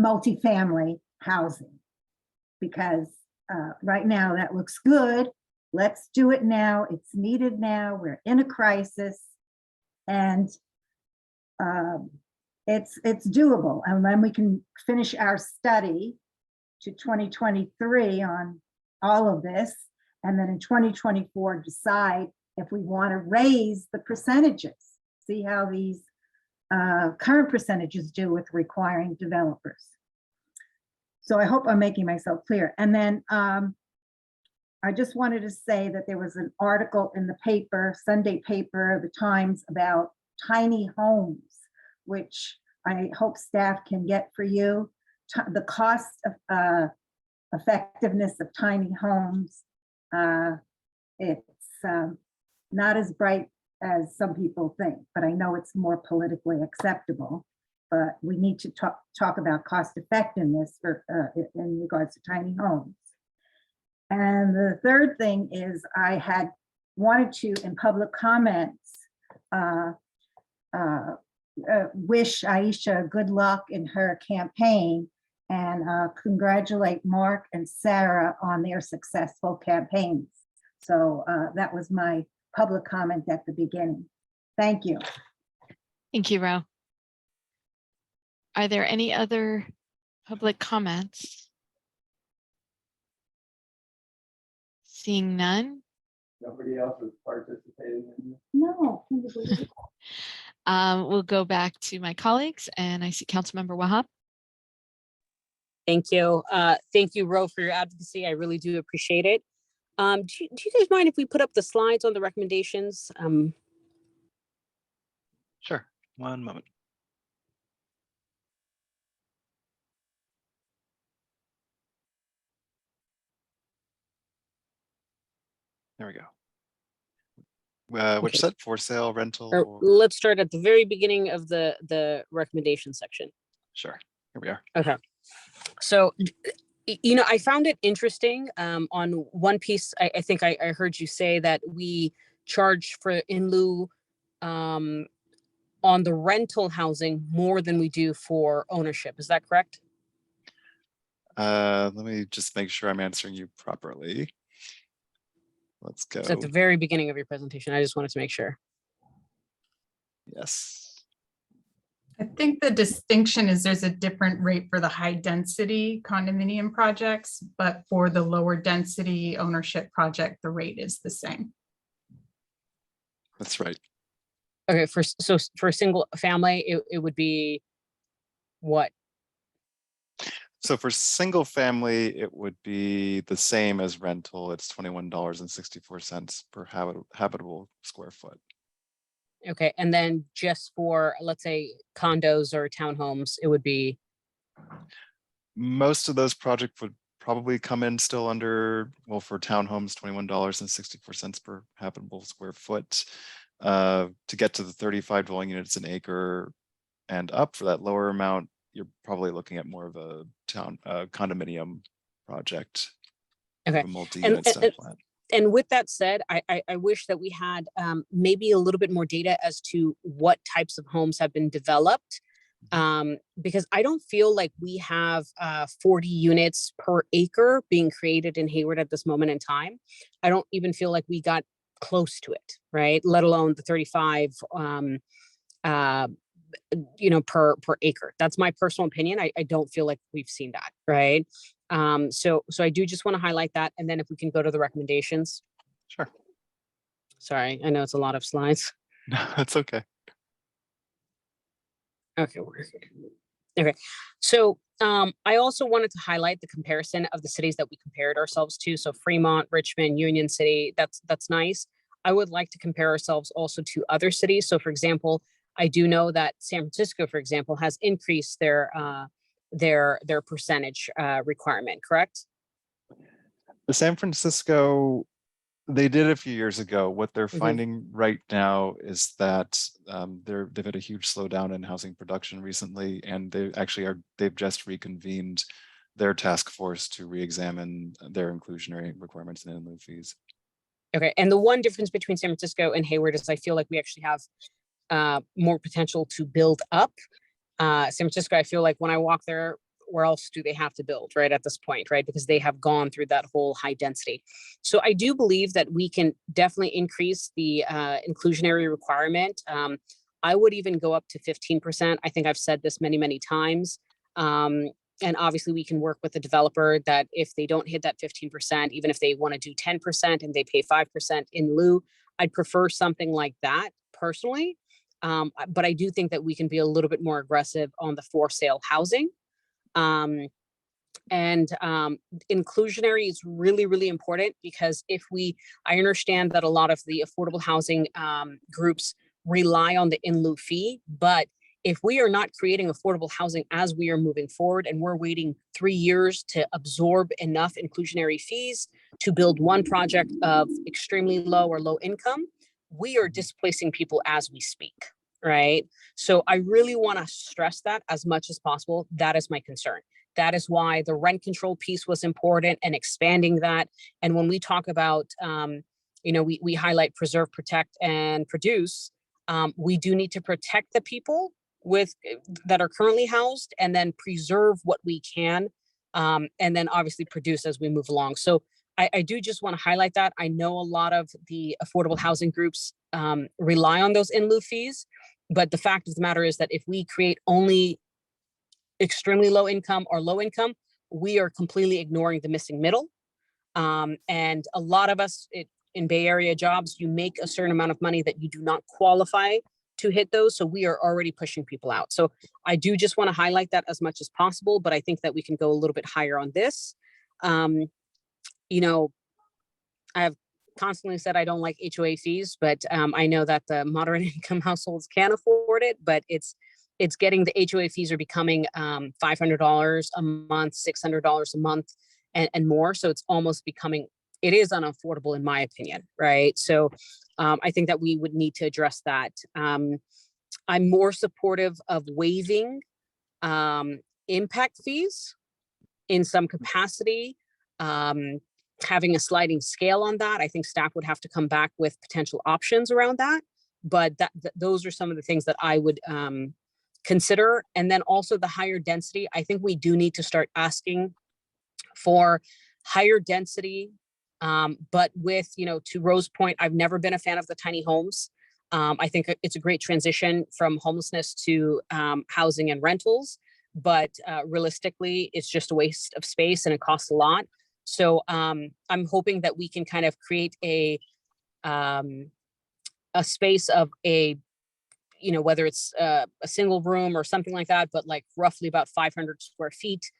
multifamily housing. Because right now that looks good. Let's do it now. It's needed now. We're in a crisis, and it's doable. And then we can finish our study to 2023 on all of this, and then in 2024 decide if we want to raise the percentages. See how these current percentages do with requiring developers. So I hope I'm making myself clear. And then I just wanted to say that there was an article in the paper, Sunday paper, the Times, about tiny homes, which I hope staff can get for you. The cost of effectiveness of tiny homes, it's not as bright as some people think, but I know it's more politically acceptable. But we need to talk about cost effectiveness for, in regards to tiny homes. And the third thing is I had wanted to, in public comments, wish Aisha good luck in her campaign and congratulate Mark and Sarah on their successful campaigns. So that was my public comment at the beginning. Thank you. Thank you, Ro. Are there any other public comments? Seeing none. Nobody else is participating in this? No. We'll go back to my colleagues, and I see Councilmember Wahab. Thank you. Thank you, Ro, for your advocacy. I really do appreciate it. Do you guys mind if we put up the slides on the recommendations? Sure, one moment. There we go. Which Okay. set? For sale, rental? Or Or... let's start at the very beginning of the recommendation section. Sure, here we are. Okay. So, you know, I found it interesting. On one piece, I think I heard you say that we charge for in lieu on the rental housing more than we do for ownership. Is that correct? Let me just make sure I'm answering you properly. Let's go. It's at the very beginning of your presentation. I just wanted to make sure. Yes. I think the distinction is there's a different rate for the high density condominium projects, but for the lower density ownership project, the rate is the same. That's right. Okay, so for a single family, it would be what? So for single family, it would be the same as rental. It's $21.64 per habitable square foot. Okay, and then just for, let's say, condos or townhomes, it would be? Most of those projects would probably come in still under, well, for townhomes, $21.64 per habitable square foot. To get to the 35 dwelling units an acre and up for that lower amount, you're probably looking at more of a condominium project. Okay. A multi-unit style plan. And with that said, I wish that we had maybe a little bit more data as to what types of homes have been developed Because I don't feel like we have 40 units per acre being created in Hayward at this moment in time. I don't even feel like we got close to it, right? Let alone the 35 per acre. That's my personal opinion. I don't feel like we've seen that, right? So I do just want to highlight that. And then if we can go to the recommendations. Sure. Sorry, I know it's a lot of slides. No, that's okay. Okay. Okay. So I also wanted to highlight the comparison of the cities that we compared ourselves to. So Fremont, Richmond, Union City, that's nice. I would like to compare ourselves also to other cities. So for example, I do know that San Francisco, for example, has increased their percentage requirement, correct? The San Francisco, they did a few years ago. What they're finding right now is that they've had a huge slowdown in housing production recently, and they've just reconvened their task force to re-examine their inclusionary requirements and in lieu fees. Okay, and the one difference between San Francisco and Hayward is I feel like we actually have more potential to build up. San Francisco, I feel like when I walk there, where else do they have to build, right, at this point, right? Because they have gone through that whole high density. So I do believe that we can definitely increase the inclusionary requirement. I would even go up to 15%. I think I've said this many, many times. And obviously we can work with the developer that if they don't hit that 15%, even if they want to do 10% and they pay 5% in lieu, I'd prefer something like that personally. But I do think that we can be a little bit more aggressive on the for sale housing. Inclusionary is really, really important because I understand that a lot of the affordable housing groups rely on the in lieu fee, but if we are not creating affordable housing as we are moving forward and we're waiting 3 years to absorb enough inclusionary fees to build one project of extremely low or low income, we are displacing people as we speak, right? So I really want to stress that as much as possible. That is my concern. That is why the rent control piece was important and expanding that. And when we talk about, we highlight preserve, protect, and produce, we do need to protect the people that are currently housed and then preserve what we can, and then obviously produce as we move along. So I do just want to highlight that. I know a lot of the affordable housing groups rely on those in lieu fees, but the fact of the matter is that if we create only extremely low income or low income, we are completely ignoring the missing middle. And a lot of us in Bay Area jobs, you make a certain amount of money that you do not qualify to hit those. So we are already pushing people out. So I do just want to highlight that as much as possible, but I think that we can go a little bit higher on this. I have constantly said I don't like HOA fees, but I know that the moderate income households can afford it, but it's getting the HOA fees are becoming $500 a month, $600 a month and more. So it's almost becoming, it is unaffordable in my opinion, right? So I think that we would need to address that. I'm more supportive of waiving impact fees in some capacity, having a sliding scale on that. I think staff would have to come back with potential options around that, but those are some of the things that I would consider. And then also the higher density, I think we do need to start asking for higher density, but with, to Rose's point, I've never been a fan of the tiny homes. I think it's a great transition from homelessness to housing and rentals, but realistically, it's just a waste of space and it costs a lot. So I'm hoping that we can kind of create a space of whether it's a single room or something like that, but like roughly about 500 square feet,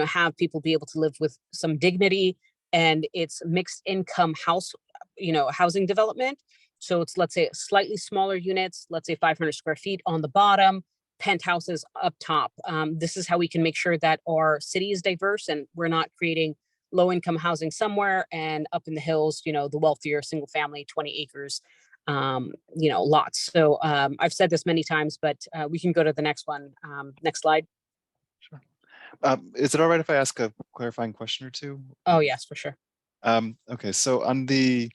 have people be able to live with some dignity. And it's mixed income housing development. So it's, let's say, slightly smaller units, let's say 500 square feet on the bottom, penthouses up top. This is how we can make sure that our city is diverse and we're not creating low income housing somewhere and up in the hills, the wealthier single family 20 acres lots. So I've said this many times, but we can go to the next one. Next slide. Sure. Is it all right if I ask a clarifying question or two? Oh yes, for sure. Okay, so on the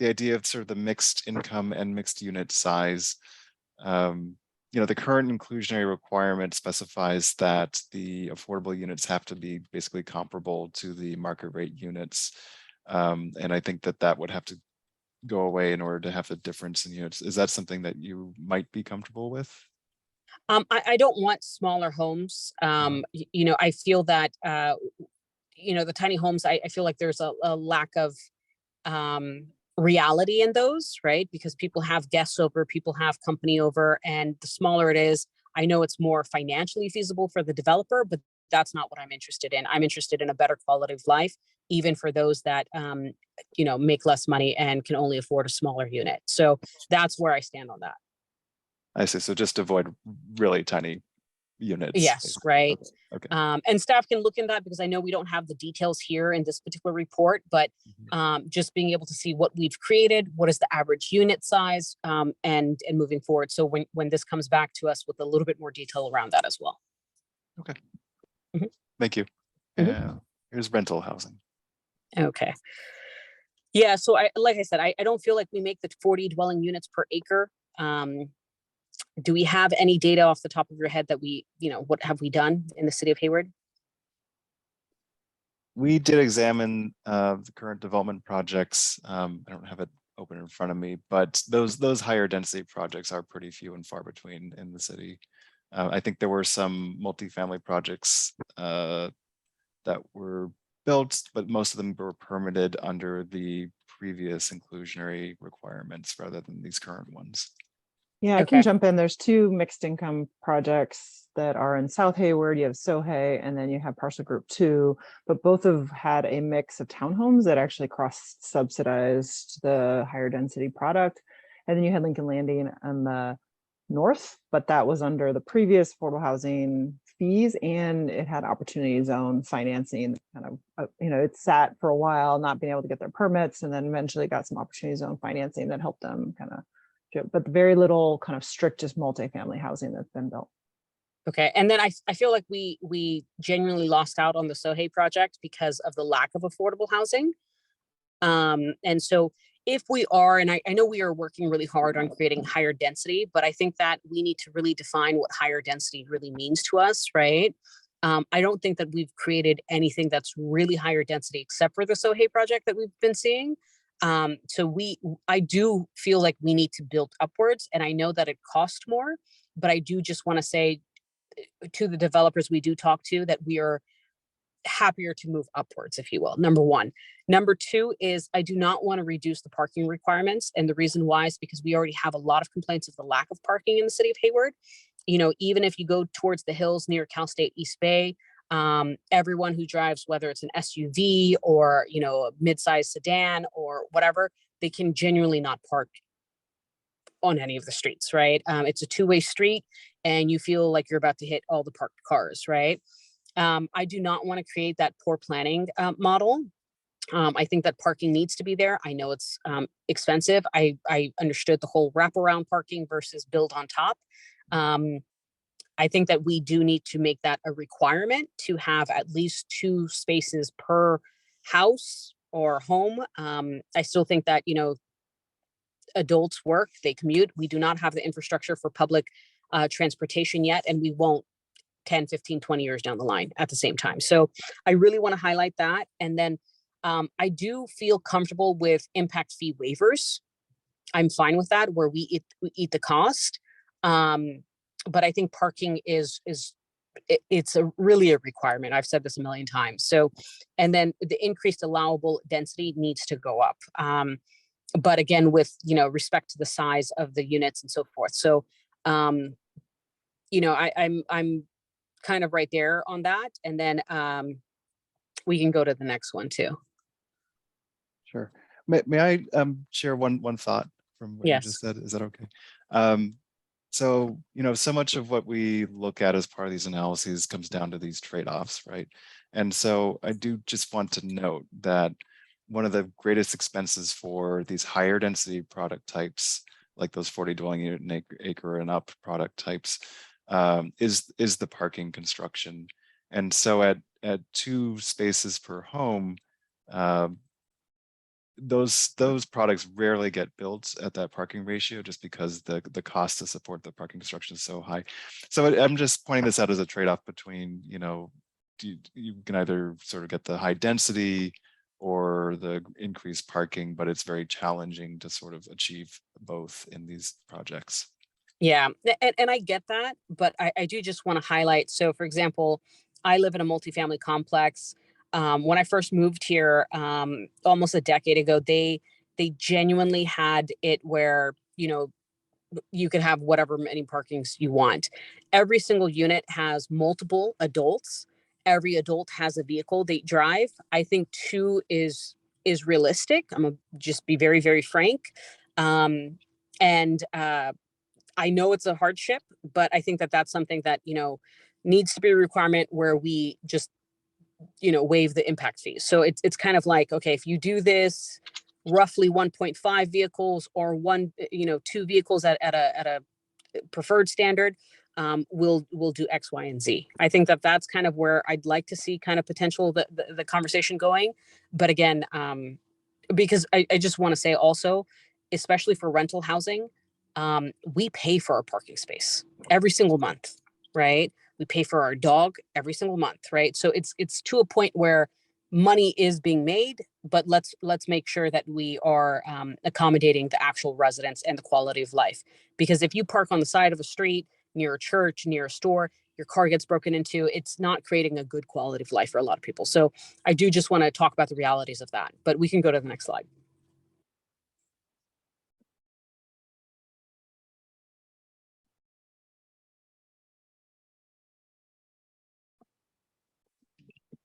idea of sort of the mixed income and mixed unit size, the current inclusionary requirement specifies that the affordable units have to be basically comparable to the market rate units. And I think that would have to go away in order to have the difference in units. Is that something that you might be comfortable with? I don't want smaller homes. I feel that, the tiny homes, I feel like there's a lack of reality in those, right? Because people have guests over, people have company over, and the smaller it is, I know it's more financially feasible for the developer, but that's not what I'm interested in. I'm interested in a better quality of life, even for those that, make less money and can only afford a smaller unit. So that's where I stand on that. I see. So just avoid really tiny units. Yes, basically. right. Okay. And staff can look in that because I know we don't have the details here in this particular report, but just being able to see what we've created, what is the average unit size, and moving forward. So when this comes back to us with a little bit more detail around that as well. Okay. Mhm. Thank you. Mhm. Here's rental housing. Okay. Yeah, so like I said, I don't feel like we make the 40 dwelling units per acre. Do we have any data off the top of your head that what have we done in the city of Hayward? We did examine the current development projects. I don't have it open in front of me, but those higher density projects are pretty few and far between in the city. I think there were some multifamily projects that were built, but most of them were permitted under the previous inclusionary requirements rather than these current ones. Yeah, I Okay. can jump in. There's two mixed income projects that are in South Hayward. You have Sohay, and then you have Parcel Group 2, but both have had a mix of townhomes that actually cross subsidized the higher density product. And then you had Lincoln Landing on the north, but that was under the previous affordable housing fees, and it had opportunity zone financing. Kind of, it sat for a while, not being able to get their permits, and then eventually got some opportunity zone financing that helped them kind of, but very little kind of strictest multifamily housing that's been built. Okay, and then I feel like we genuinely lost out on the Sohay project because of the lack of affordable housing. And so if we are, and I know we are working really hard on creating higher density, but I think that we need to really define what higher density really means to us, right? I don't think that we've created anything that's really higher density except for the Sohay project that we've been seeing. So I do feel like we need to build upwards, and I know that it costs more, but I do just want to say to the developers we do talk to that we are happier to move upwards, if you will. Number one. Number two is I do not want to reduce the parking requirements. And the reason why is because we already have a lot of complaints of the lack of parking in the city of Hayward. Even if you go towards the hills near Cal State East Bay, everyone who drives, whether it's an SUV or, a mid-sized sedan or whatever, they can genuinely not park on any of the streets, right? It's a two-way street and you feel like you're about to hit all the parked cars, right? I do not want to create that poor planning model. I think that parking needs to be there. I know it's expensive. I understood the whole wraparound parking versus build on top. I think that we do need to make that a requirement to have at least 2 spaces per house or home. I still think that, adults work, they commute. We do not have the infrastructure for public transportation yet, and we won't 10, 15, 20 years down the line at the same time. So I really want to highlight that. And then I do feel comfortable with impact fee waivers. I'm fine with that, where we eat the cost. But I think parking it's really a requirement. I've said this a million times. So, and then the increased allowable density needs to go up. But again, with, respect to the size of the units and so forth. So, I'm kind of right there on that. And then we can go to the next one too. Sure. May I share one thought from what you just said? Is that okay? So, so much of what we look at as part of these analyses comes down to these trade-offs, right? And so I do just want to note that one of the greatest expenses for these higher density product types, like those 40 dwelling unit and acre and up product types, is the parking construction. And so at 2 spaces per home, those products rarely get built at that parking ratio just because the cost to support the parking construction is so high. So I'm just pointing this out as a trade-off between, you know, you can either sort of get the high density or the increased parking, but it's very challenging to sort of achieve both in these projects. Yeah, and I get that, but I do just want to highlight. So, for example, I live in a multifamily complex. When I first moved here almost a decade ago, they genuinely had it where, you know, you could have whatever many parkings you want. Every single unit has multiple adults. Every adult has a vehicle they drive. I think two is realistic. I'm gonna just be very, very frank. And I know it's a hardship, but I think that that's something that, you know, needs to be a requirement where we just, you know, waive the impact fees. So it's kind of like, okay, if you do this, roughly 1.5 vehicles or two vehicles at a preferred standard, we'll do X, Y, and Z. I think that that's kind of where I'd like to see kind of potential the conversation going. But again, because I just want to say also, especially for rental housing, we pay for our parking space every single month, right? We pay for our dog every single month, right? So it's to a point where money is being made, but let's make sure that we are accommodating the actual residents and the quality of life. Because if you park on the side of a street, near a church, near a store, your car gets broken into, it's not creating a good quality of life for a lot of people. So I do just want to talk about the realities of that, but we can go to the next slide.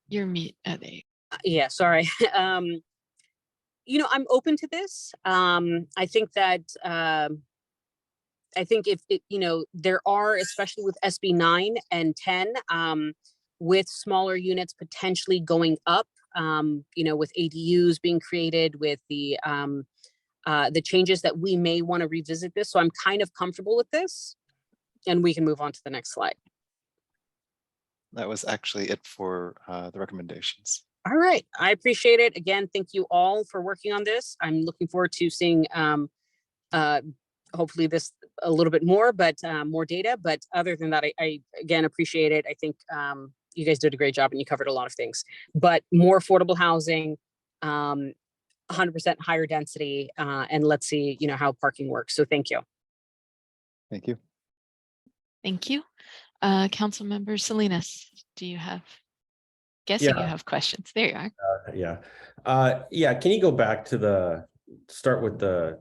You're mute. Oh, there you Yeah, sorry. You know, I'm open to this. I think that I think if it, you know, there are, especially with SB 9 and 10, with smaller units potentially going up, you know, with ADUs being created, with the changes that we may want to revisit this. So I'm kind of comfortable with this, and we can move on to the next slide. That was actually it for the recommendations. All right, I appreciate it. Again, thank you all for working on this. I'm looking forward to seeing hopefully this a little bit more, but more data. But other than that, I again appreciate it. I think you guys did a great job and you covered a lot of things. But more affordable housing, 100% higher density, and let's see, you know, how parking works. So thank you. Thank you. Thank you. Council member Salinas, do you have, guessing you have questions? There you are. Yeah. Can you go back to start with the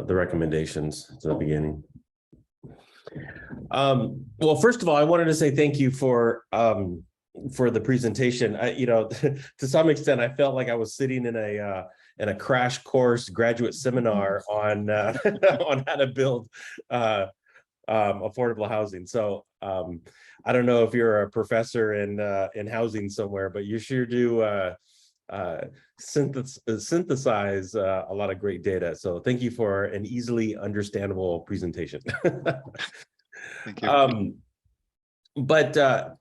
recommendations to the beginning? Well, first of all, I wanted to say thank you for the presentation. To some extent, I felt like I was sitting in a crash course graduate seminar on on how to build affordable housing. So I don't know if you're a professor in housing somewhere, but you sure do synthesize a lot of great data. So thank you for an easily understandable presentation. Thank you. But I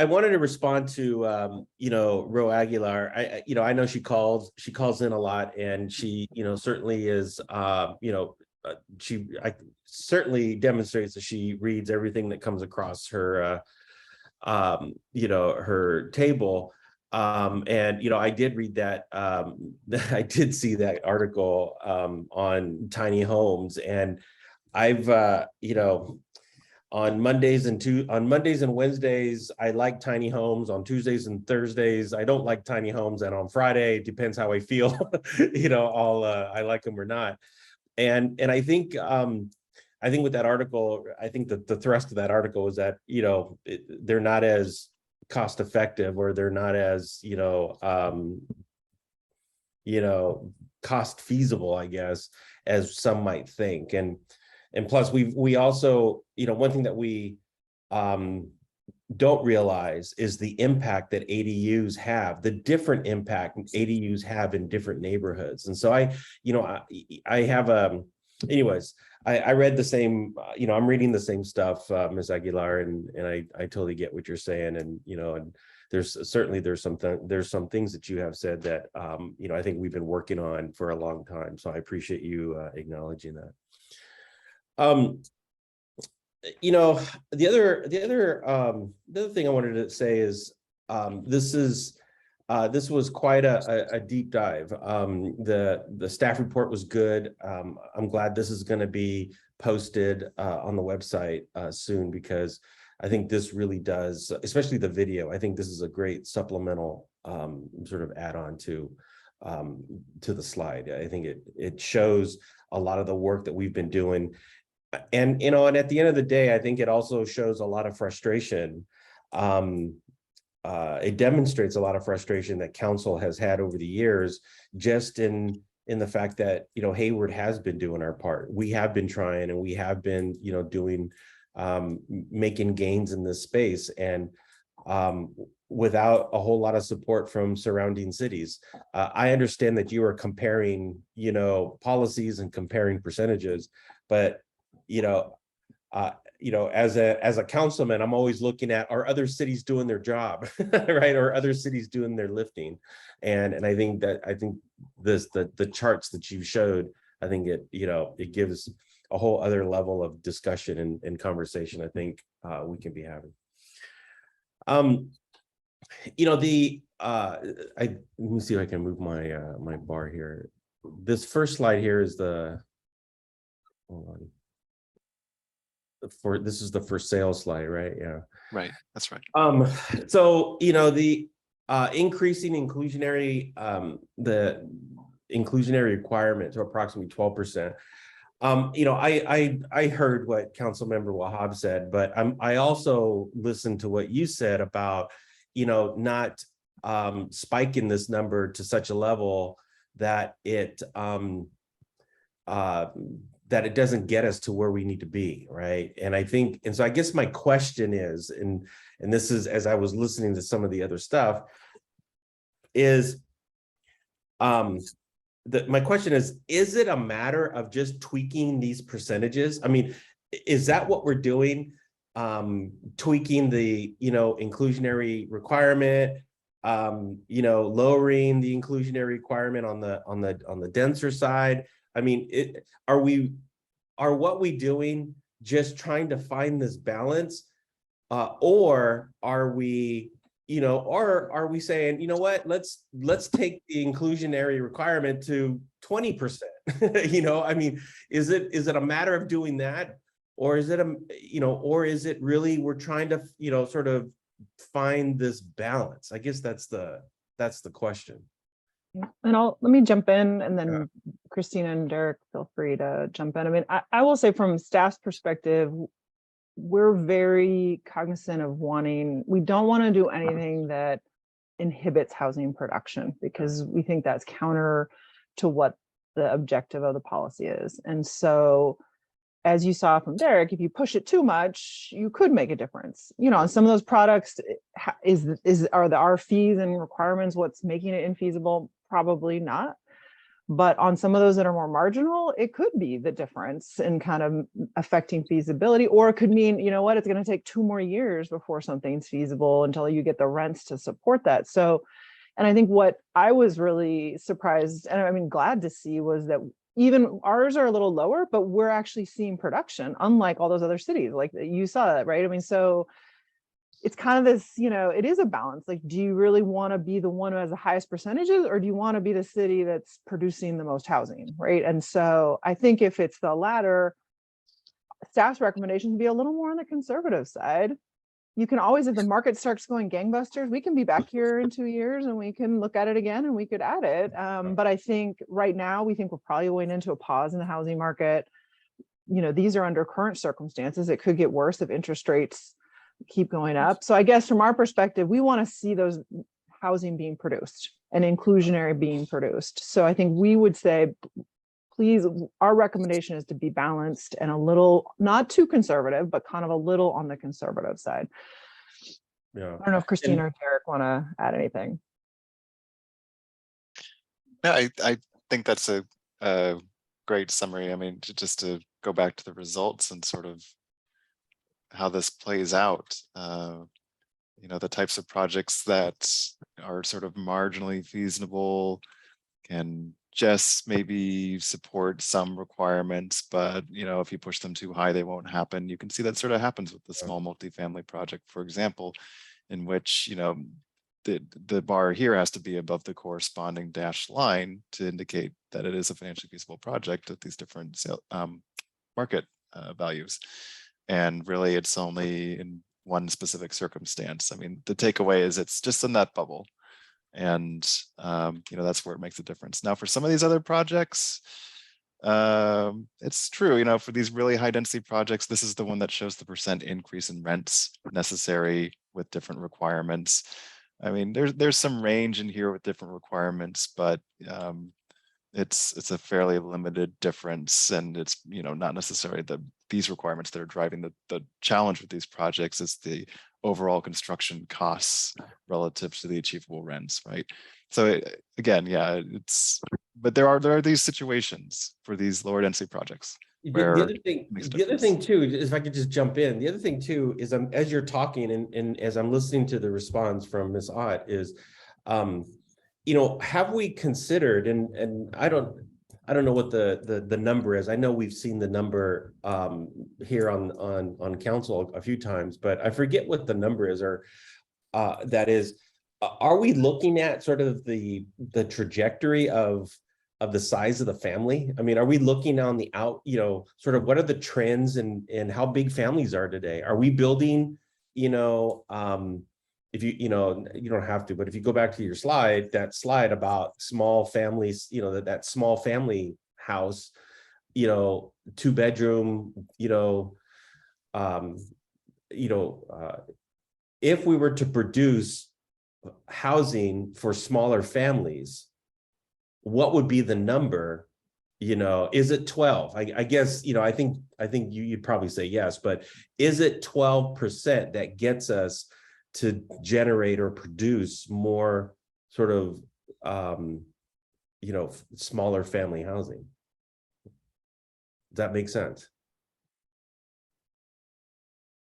wanted to respond to Ro Aguilar. I know she calls in a lot, and she certainly is I certainly demonstrates that she reads everything that comes across her her table. And I did read that. I did see that article on tiny homes, and I've on Mondays and Wednesdays, I like tiny homes. On Tuesdays and Thursdays, I don't like tiny homes, and on Friday, it depends how I feel. I like them or not. And I think with that article, I think that the thrust of that article is that they're not as cost effective, or they're not as cost feasible, I guess, as some might think. And plus we also, one thing that we don't realize is the impact that ADUs have, the different impact ADUs have in different neighborhoods. And so I have anyways, I read the same, I'm reading the same stuff, Ms. Aguilar, and I totally get what you're saying. And, there's some things that you have said that I think we've been working on for a long time. So I appreciate you acknowledging that. The other thing I wanted to say is this was quite a deep dive. The staff report was good. I'm glad this is going to be posted on the website soon, because I think this really does, especially the video. I think this is a great supplemental sort of add-on to the slide. I think it shows a lot of the work that we've been doing. And at the end of the day, I think it also shows a lot of frustration. It demonstrates a lot of frustration that council has had over the years, just in the fact that Hayward has been doing our part. We have been trying, and we have been doing making gains in this space, and without a whole lot of support from surrounding cities. I understand that you are comparing policies and comparing percentages, but as a councilman, I'm always looking at, are other cities doing their job, right? Or other cities doing their lifting? And I think the charts that you showed, I think it gives a whole other level of discussion and conversation I think we can be having. Let me see if I can move my bar here. This first slide here is hold on. This is the for sale slide, right? Yeah, Right, that's right. So the increasing inclusionary the inclusionary requirement to approximately 12%. I heard what Councilmember Wahab said, but I also listened to what you said about not spiking this number to such a level that it doesn't get us to where we need to be, right? And so I guess my question is, and this is as I was listening to some of the other stuff, is my question is it a matter of just tweaking these percentages? I mean, is that what we're doing? Tweaking the inclusionary requirement, lowering the inclusionary requirement on the denser side. I mean, are what we doing just trying to find this balance, or are we saying, what, let's take the inclusionary requirement to 20%? I mean, is it a matter of doing that, or is it or is it really we're trying to sort of find this balance? I guess that's the question. And let me jump in, and then Christina and Derek, feel free to jump in. I mean, I will say from staff's perspective, we're very cognizant of we don't want to do anything that inhibits housing production, because we think that's counter to what the objective of the policy is. And so, as you saw from Derek, if you push it too much, you could make a difference. On some of those products, are our fees and requirements what's making it infeasible? Probably not. But on some of those that are more marginal, it could be the difference in kind of affecting feasibility, or it could mean, it's going to take 2 more years before something's feasible until you get the rents to support that. So, and I think what I was really surprised, and I mean, glad to see, was that even ours are a little lower, but we're actually seeing production, unlike all those other cities. Like you saw that, right? I mean, so it's kind of this, it is a balance. Like, do you really want to be the one who has the highest percentages, or do you want to be the city that's producing the most housing, right? And so I think if it's the latter, staff's recommendation would be a little more on the conservative side. You can always, if the market starts going gangbusters, we can be back here in 2 years and we can look at it again and we could add it. But I think right now, we think we're probably going into a pause in the housing market. These are under current circumstances. It could get worse if interest rates keep going up. So I guess from our perspective, we want to see those housing being produced and inclusionary being produced. So I think we would say, please, our recommendation is to be balanced and a little, not too conservative, but kind of a little on the conservative side. Yeah. I don't know if Christina or Derek want to add anything. Yeah, I think that's a great summary. I mean, just to go back to the results and sort of how this plays out. the types of projects that are sort of marginally feasible, can just maybe support some requirements, but if you push them too high, they won't happen. You can see that sort of happens with the small multifamily project, for example, in which the bar here has to be above the corresponding dashed line to indicate that it is a financially feasible project at these different market values. And really, it's only in one specific circumstance. I mean, the takeaway is it's just in that bubble. And, that's where it makes a difference. Now, for some of these other projects, it's true, for these really high density projects, this is the one that shows the % increase in rents necessary with different requirements. I mean, there's some range in here with different requirements, but it's a fairly limited difference, and it's not necessarily these requirements that are driving the challenge with these projects. Is the overall construction costs relative to the achievable rents, right? So again, yeah, but there are these situations for these lower density projects. The other thing too, if I could just jump in, the other thing too is as you're talking and as I'm listening to the response from Ms. Ott is, have we considered, and I don't know what the number is. I know we've seen the number here on council a few times, but I forget what the number is, or that is. Are we looking at sort of the trajectory of the size of the family? I mean, are we looking on the sort of what are the trends and how big families are today? Are we building, if you don't have to, but if you go back to your that slide about small families, that small family house, 2-bedroom, if we were to produce housing for smaller families, what would be the number? Is it 12? I guess, I think you'd probably say yes, but is it 12% that gets us to generate or produce more sort of, smaller family housing? Does that make sense?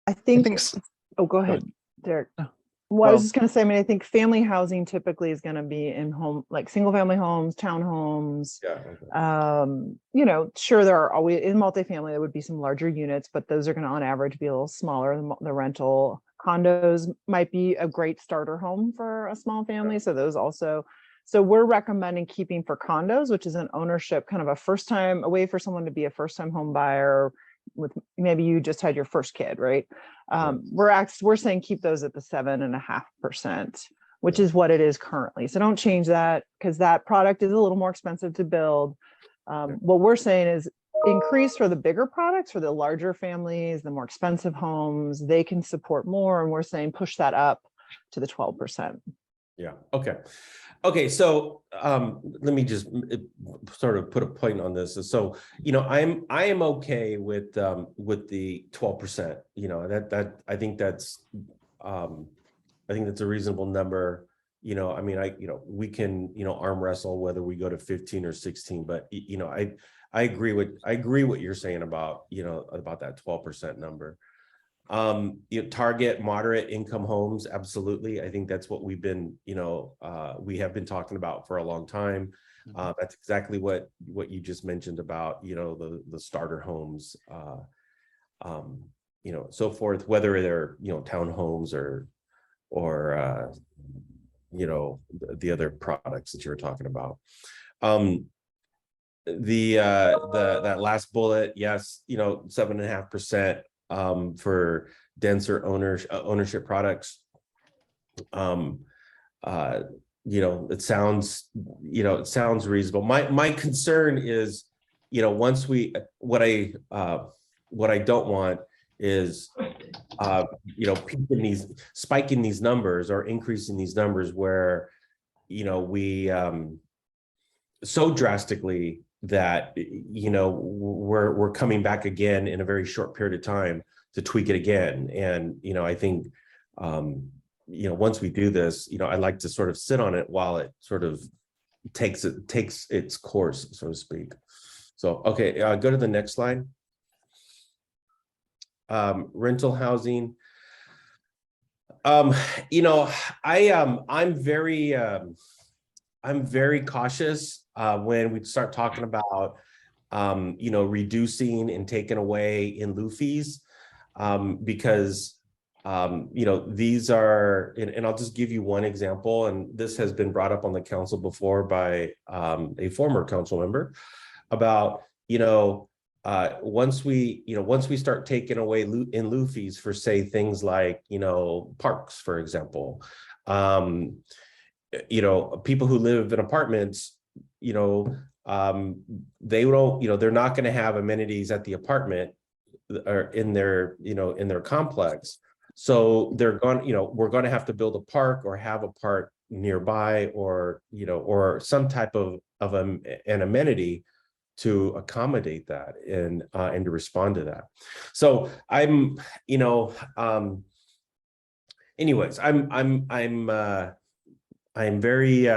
I think so. Oh, go ahead, Derek. Well, I was just going to say, I mean, I think family housing typically is going to be in like single family homes, townhomes. Yeah. Okay. Sure, there are always in multifamily, there would be some larger units, but those are going to on average be a little smaller than the rental. Condos might be a great starter home for a small family. So those also, so we're recommending keeping for condos, which is an ownership, kind of a way for someone to be a first time home buyer with maybe you just had your first kid, right? We're saying keep those at the 7.5%, which is what it is currently. So don't change that, because that product is a little more expensive to build. What we're saying is increase for the bigger products, for the larger families, the more expensive homes, they can support more. And we're saying push that up to the 12%. Yeah. Okay. So let me just sort of put a point on this. So, I am okay with the 12%, that I think that's a reasonable number. I mean, we can, arm wrestle whether we go to 15 or 16, but I agree what you're saying about, about that 12% number. Target moderate income homes, absolutely. I think that's what we've been, we have been talking about for a long time. That's exactly what you just mentioned about, the starter homes, so forth, whether they're, townhomes or the other products that you were talking about. That last bullet, yes, 7.5%. For denser ownership products. It sounds reasonable. My concern is, once what I don't want is, spiking these numbers or increasing these numbers where, we so drastically that we're coming back again in a very short period of time to tweak it again. And I think once we do this, I'd like to sort of sit on it while it sort of takes its course, so to speak. So okay, go to the next slide. Rental housing. You know, I'm very cautious when we start talking about you know, reducing and taking away in lieu fees, because you know, these are, and I'll just give you one example, and this has been brought up on the council before by a former council member about, you know, once we start taking away in lieu fees for, say, things like, you know, parks, for example, you know, people who live in apartments, you know, they don't, you know, they're not going to have amenities at the apartment or in their, you know, in their complex. So they're going, you know, we're going to have to build a park or have a park nearby, or, you know, or some type of an amenity to accommodate that and to respond to that. So I'm, you know, anyways, I'm very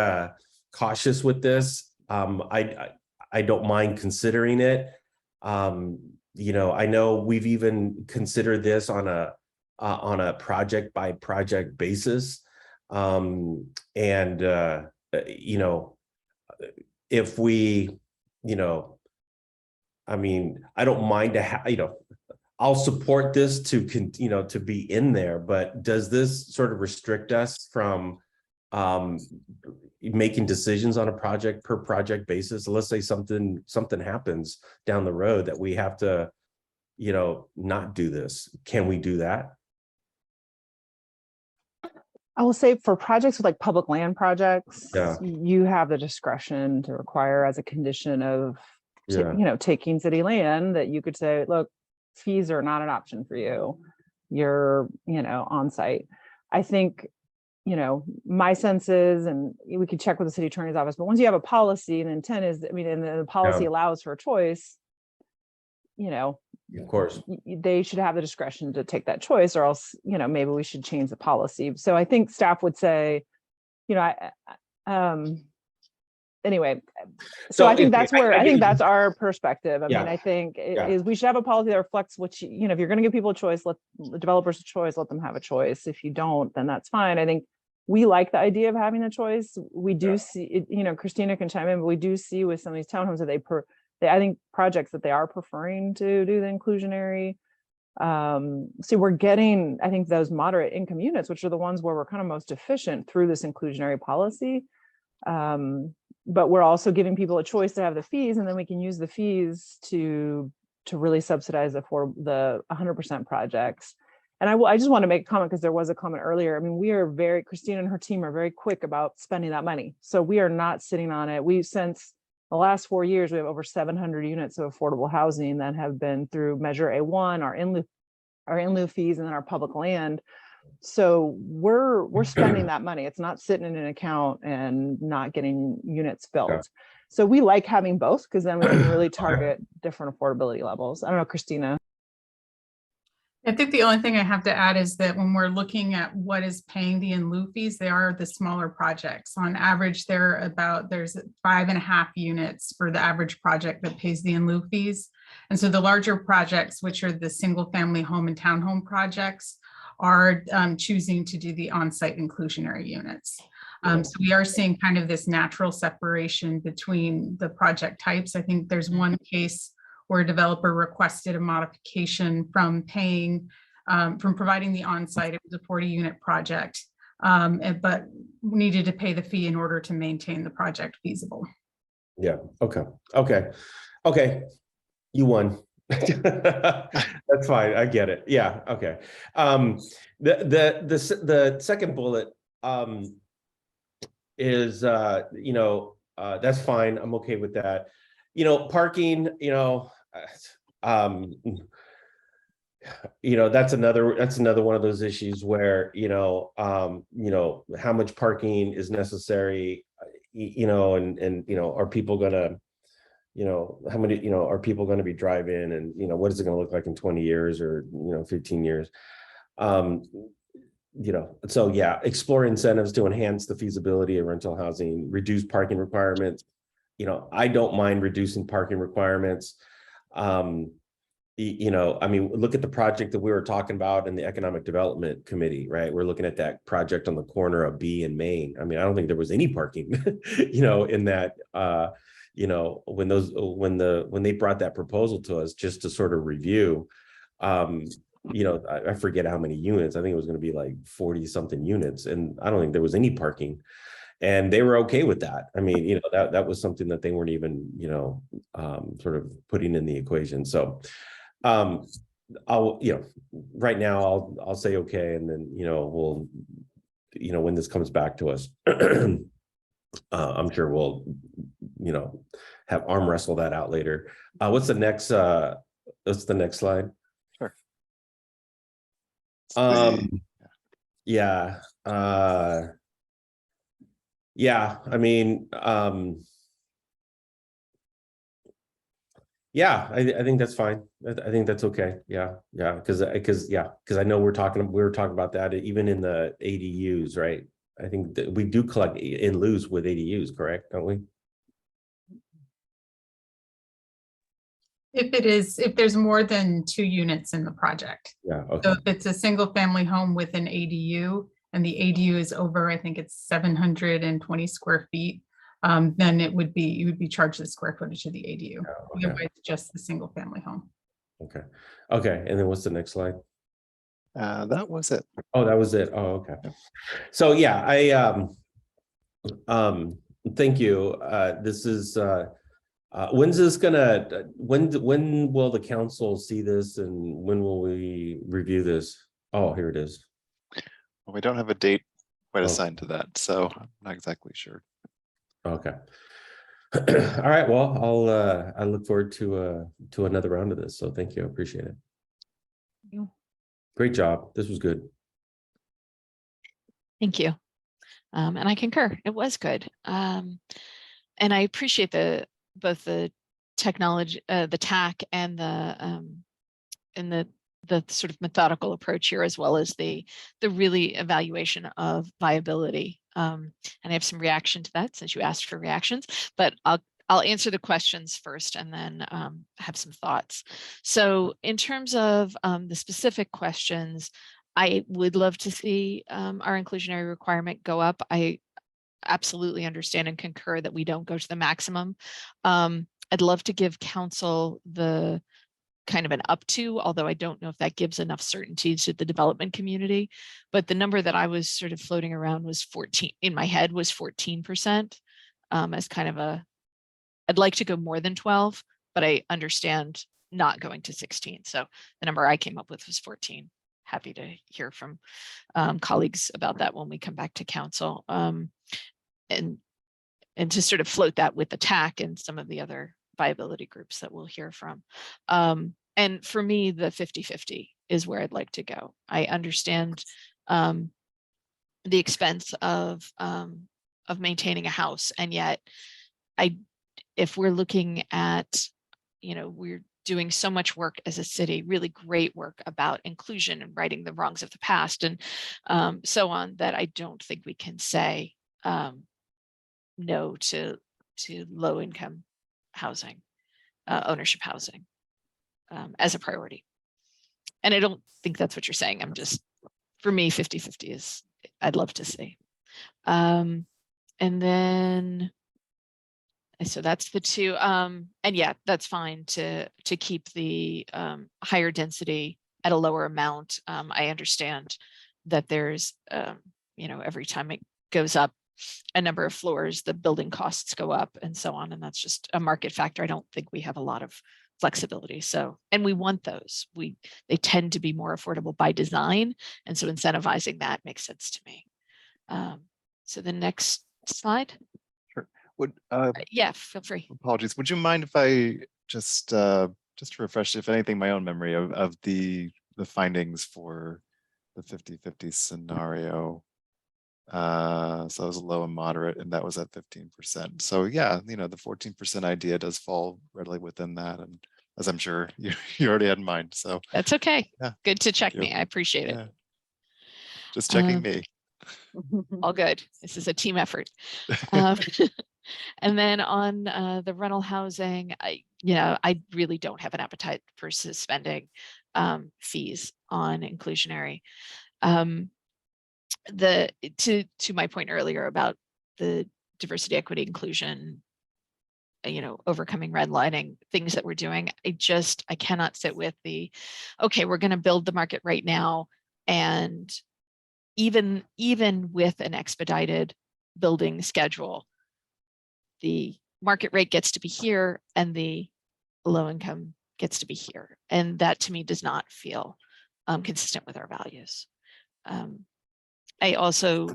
cautious with this. I don't mind considering it. You know, I know we've even considered this on a project by project basis. You know, if we, you know, I mean, I don't mind to have, you know, I'll support this to you know, to be in there, but does this sort of restrict us from making decisions on a project per project basis? So let's say something happens down the road that we have to, you know, not do this. Can we do that? I will say for projects with like public land projects, Yeah. you have the discretion to require as a condition of, Yeah. you know, taking city land, that you could say, look, fees are not an option for you. You're, you know, on site. I think, you know, my sense is, and we could check with the city attorney's office, but once you have a policy, and intent is, I mean, and the policy Yeah. allows for a choice, you know, Of course. they should have the discretion to take that choice, or else, you know, maybe we should change the policy. So I think staff would say, you know, anyway, so I think that's where I think that's our perspective. I Yeah. mean, I think Yeah. is we should have a policy that reflects what you know, if you're going to give people a choice, let the developers a choice, let them have a choice. If you don't, then that's fine. I think we like the idea of having a choice. We do see it, you know, Christina can chime in, but we do see with some of these townhomes that I think projects that they are preferring to do the inclusionary. So we're getting, I think, those moderate income units, which are the ones where we're kind of most efficient through this inclusionary policy. But we're also giving people a choice to have the fees, and then we can use the fees to really subsidize for the 100% projects. And I just want to make a comment, because there was a comment earlier. I mean, Christina and her team are very quick about spending that money. So we are not sitting on it. Since the last 4 years, we have over 700 units of affordable housing that have been through Measure A1, our in lieu fees, and then our public land. So we're spending that money. It's not sitting in an account and not getting units built. Yeah. So we like having both, because then we can really target different affordability levels. I don't know, Christina. I think the only thing I have to add is that when we're looking at what is paying the in lieu fees, they are the smaller projects. On average, there's 5.5 units for the average project that pays the in lieu fees. And so the larger projects, which are the single family home and townhome projects, are choosing to do the on-site inclusionary units. So we are seeing kind of this natural separation between the project types. I think there's one case where a developer requested a modification from providing the on-site. It was a 40-unit project, but needed to pay the fee in order to maintain the project feasible. Yeah. Okay. You won. That's fine. I get it. Yeah. Okay. The second bullet is you know, that's fine. I'm okay with that. You know, parking, you know, that's another one of those issues where, you know, how much parking is necessary, you know, and you know, are people gonna, you know, how many, you know, are people going to be driving, and, you know, what is it going to look like in 20 years or, you know, 15 years? You know, so yeah, explore incentives to enhance the feasibility of rental housing, reduce parking requirements. You know, I don't mind reducing parking requirements. you know, I mean, look at the project that we were talking about in the Economic Development Committee, right? We're looking at that project on the corner of B and Main. I mean, I don't think there was any parking, you know, in that, you know, when they brought that proposal to us just to sort of review, you know, I forget how many units. I think it was going to be like 40 something units. And I don't think there was any parking. And they were okay with that. I mean, you know, that was something that they weren't even, you know, sort of putting in the equation. So I'll, you know, right now I'll say okay, and then, you know, we'll, you know, when this comes back to us, I'm sure we'll, you know, have arm wrestle that out later. What's the next slide? Sure. Yeah. Yeah, I mean, yeah, I think that's fine. I think that's okay. Yeah, because I know we were talking about that even in the ADUs, right? I think that we do collect in lieu with ADUs, correct? Don't we? If there's more than 2 units in the project. Yeah. So Okay. if it's a single family home with an ADU and the ADU is over, I think it's 720 square feet, then you would be charged the square footage of the ADU. Okay. Otherwise, just the single family home. Okay. Okay. And then what's the next slide? That was it. Oh, that was it. Oh, okay. So yeah, thank you. This is when's this gonna when will the council see this, and when will we review this? Oh, here it is. Well, we don't have a date quite Oh. assigned to that, so I'm not exactly sure. Okay. All right. Well, I look forward to another round of this. So thank you. I appreciate it. Great job. This was good. Thank you. And I concur, it was good. And I appreciate both the technology, the TAC and the sort of methodical approach here, as well as the really evaluation of viability. And I have some reaction to that since you asked for reactions, but I'll answer the questions first and then have some thoughts. So in terms of the specific questions, I would love to see our inclusionary requirement go up. I absolutely understand and concur that we don't go to the maximum. I'd love to give council the kind of an up to, although I don't know if that gives enough certainty to the development community. But the number that I was sort of floating around was 14, in my head was 14%, as kind of a, I'd like to go more than 12, but I understand not going to 16. So the number I came up with was 14. Happy to hear from colleagues about that when we come back to council. And to sort of float that with the TAC and some of the other viability groups that we'll hear from. And for me, the 50-50 is where I'd like to go. I understand the expense of maintaining a house, and yet if we're looking at, you know, we're doing so much work as a city, really great work about inclusion and righting the wrongs of the past and so on, that I don't think we can say no to low income housing, ownership housing as a priority. And I don't think that's what you're saying. I'm just, for me, 50-50 is, I'd love to see. And then, so that's the two. And yeah, that's fine to keep the higher density at a lower amount. I understand that there's, you know, every time it goes up a number of floors, the building costs go up and so on. And that's just a market factor. I don't think we have a lot of flexibility. So, and we want those. They tend to be more affordable by design. And so incentivizing that makes sense to me. So the next slide. Sure. Would yeah, feel free. Apologies. Would you mind if I just to refresh, if anything, my own memory of the findings for the 50-50 scenario? So it was low and moderate, and that was at 15%. So yeah, you know, the 14% idea does fall readily within that, and as I'm sure you already had in mind. So that's okay. Yeah, good to check me. I appreciate it. Just checking me. all good. This is a team effort. Um, and then on the rental housing, I really don't have an appetite for suspending fees on inclusionary. To my point earlier about the diversity, equity, inclusion, overcoming redlining, things that we're doing, I cannot sit with okay, we're going to build the market right now, and even with an expedited building schedule, the market rate gets to be here and the low income gets to be here. And that to me does not feel consistent with our values. I also,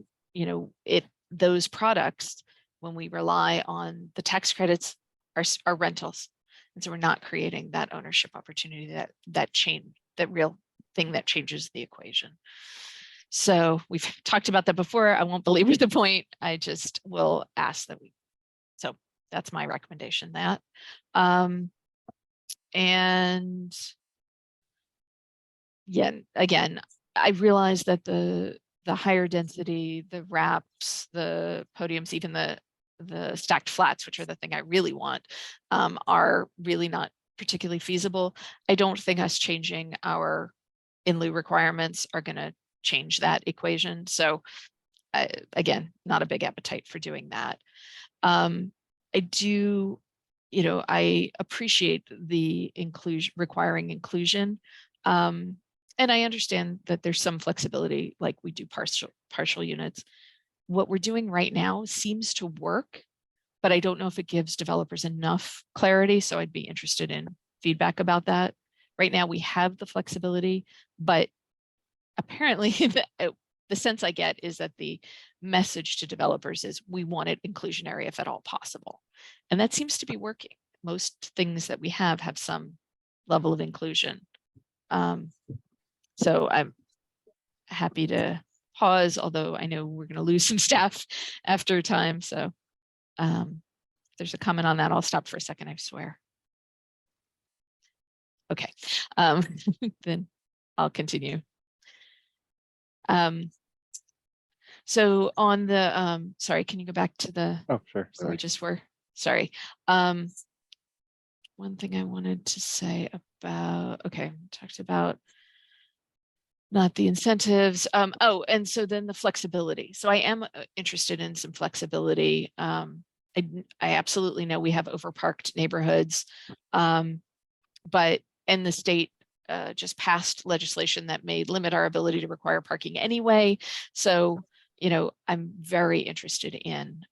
those products, when we rely on the tax credits, are rentals. And so we're not creating that ownership opportunity, that real thing that changes the equation. So we've talked about that before. I won't belabor the point. I just will ask that so that's my recommendation, that. And yeah, again, I realize that the higher density, the wraps, the podiums, even the stacked flats, which are the thing I really want, are really not particularly feasible. I don't think us changing our in lieu requirements are going to change that equation. So again, not a big appetite for doing that. I do, I appreciate the requiring inclusion. And I understand that there's some flexibility, like we do partial units. What we're doing right now seems to work, but I don't know if it gives developers enough clarity. So I'd be interested in feedback about that. Right now we have the flexibility, but apparently the sense I get is that the message to developers is we want it inclusionary if at all possible. And that seems to be working. Most things that we have some level of inclusion. So I'm happy to pause, although I know we're going to lose some staff after time. So if there's a comment on that, I'll stop for a second, I swear. Okay, then I'll continue. So on the, sorry, can you go back to the, Oh, sure. where we Sorry. just were? Sorry. One thing I wanted to say about, okay, talked about not the incentives. Oh, and so then the flexibility. So I am interested in some flexibility. I absolutely know we have overparked neighborhoods, but and the state just passed legislation that may limit our ability to require parking anyway. So, I'm very interested in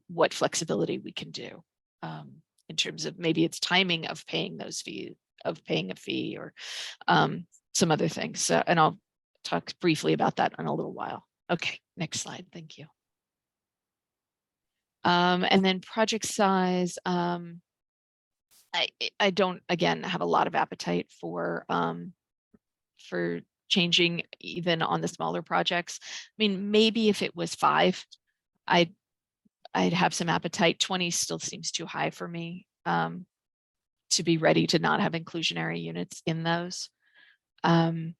what flexibility we can do in terms of maybe it's timing of paying those fees, of paying a fee, or some other things. And I'll talk briefly about that in a little while. Okay, next slide. Thank you. And then project size. I don't, again, have a lot of appetite for changing even on the smaller projects. I mean, maybe if it was 5, I'd have some appetite. 20 still seems too high for me to be ready to not have inclusionary units in those. And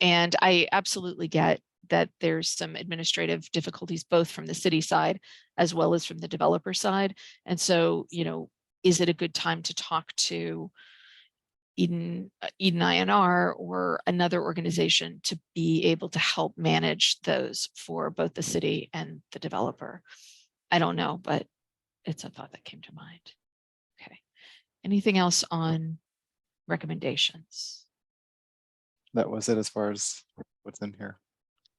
I absolutely get that there's some administrative difficulties, both from the city side as well as from the developer side. And so, is it a good time to talk to Eden INR or another organization to be able to help manage those for both the city and the developer? I don't know, but it's a thought that came to mind. Okay. Anything else on recommendations? That was it as far as what's in here.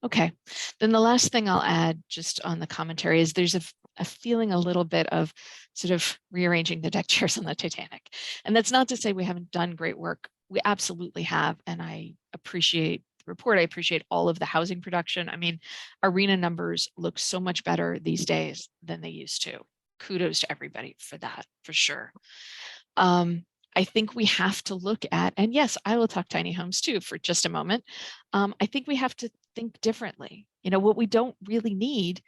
Okay, then the last thing I'll add just on the commentary is there's a feeling a little bit of sort of rearranging the deck chairs on the Titanic. And that's not to say we haven't done great work. We absolutely have. And I appreciate the report. I appreciate all of the housing production. I mean, arena numbers look so much better these days than they used to. Kudos to everybody for that, for sure. I think we have to look at, and yes, I will talk tiny homes too for just a moment. I think we have to think differently. What we don't really need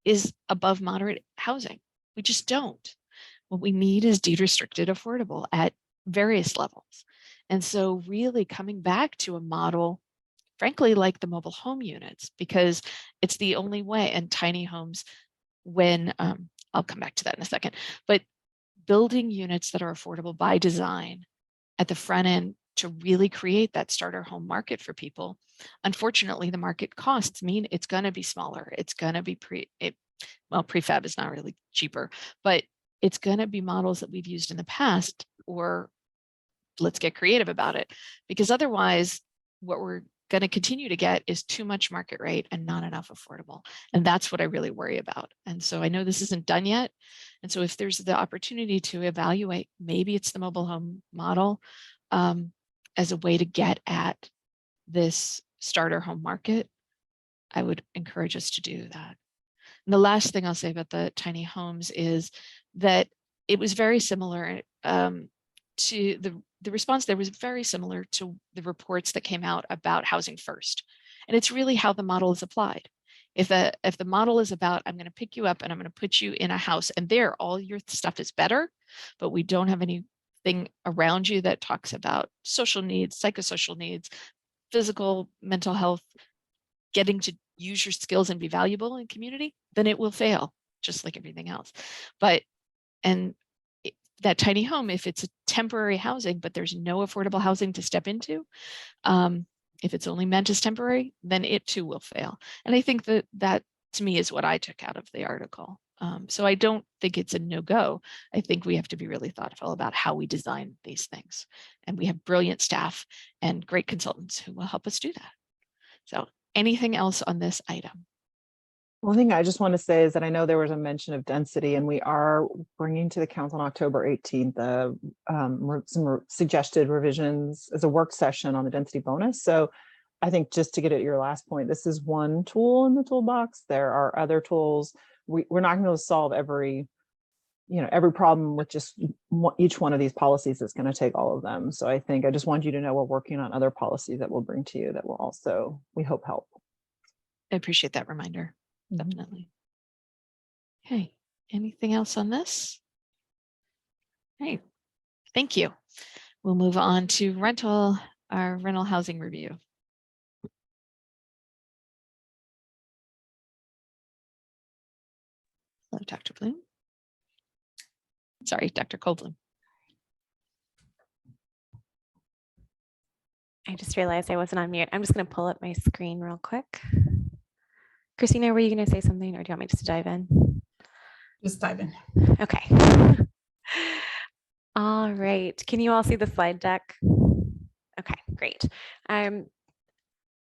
is above moderate housing. We just don't. What we need is deed restricted affordable at various levels. And so really coming back to a model frankly like the mobile home units, because it's the only way. And tiny homes, when I'll come back to that in a second, but building units that are affordable by design at the front end to really create that starter home market for people. Unfortunately, the market costs mean it's going to be smaller. It's going to be prefab is not really cheaper, but it's going to be models that we've used in the past, or let's get creative about it, because otherwise what we're going to continue to get is too much market rate and not enough affordable. And that's what I really worry about. And so I know this isn't done yet. And so if there's the opportunity to evaluate, maybe it's the mobile home model as a way to get at this starter home market, I would encourage us to do that. And the last thing I'll say about the tiny homes is that it was very similar to the response there was very similar to the reports that came out about housing first. And it's really how the model is applied. If the model is about, I'm going to pick you up and I'm going to put you in a house and there all your stuff is better, but we don't have anything around you that talks about social needs, psychosocial needs, physical, mental health, getting to use your skills and be valuable in community, then it will fail, just like everything else. That tiny home, if it's a temporary housing, but there's no affordable housing to step into, if it's only meant as temporary, then it too will fail. And I think that to me is what I took out of the article. So I don't think it's a no-go. I think we have to be really thoughtful about how we design these things. And we have brilliant staff and great consultants who will help us do that. So anything else on this item? One thing I just want to say is that I know there was a mention of density, and we are bringing to the council on October 18th some suggested revisions as a work session on the density bonus. So I think just to get at your last point, this is one tool in the toolbox. There are other tools. We're not going to solve every problem with just each one of these policies. It's going to take all of them. So I think I just want you to know we're working on other policies that we'll bring to you that will also, we hope, help. I appreciate that reminder. Definitely. Okay, anything else on this? Hey, thank you. We'll move on to our rental housing review. Hello, Dr. Bloom. Sorry, Dr. Coldbloom. I just realized I wasn't on mute. I'm just going to pull up my screen real quick. Christina, were you going to say something, or do you want me just to dive in? Just dive in. Okay. All right. Can you all see the slide deck? Okay, great.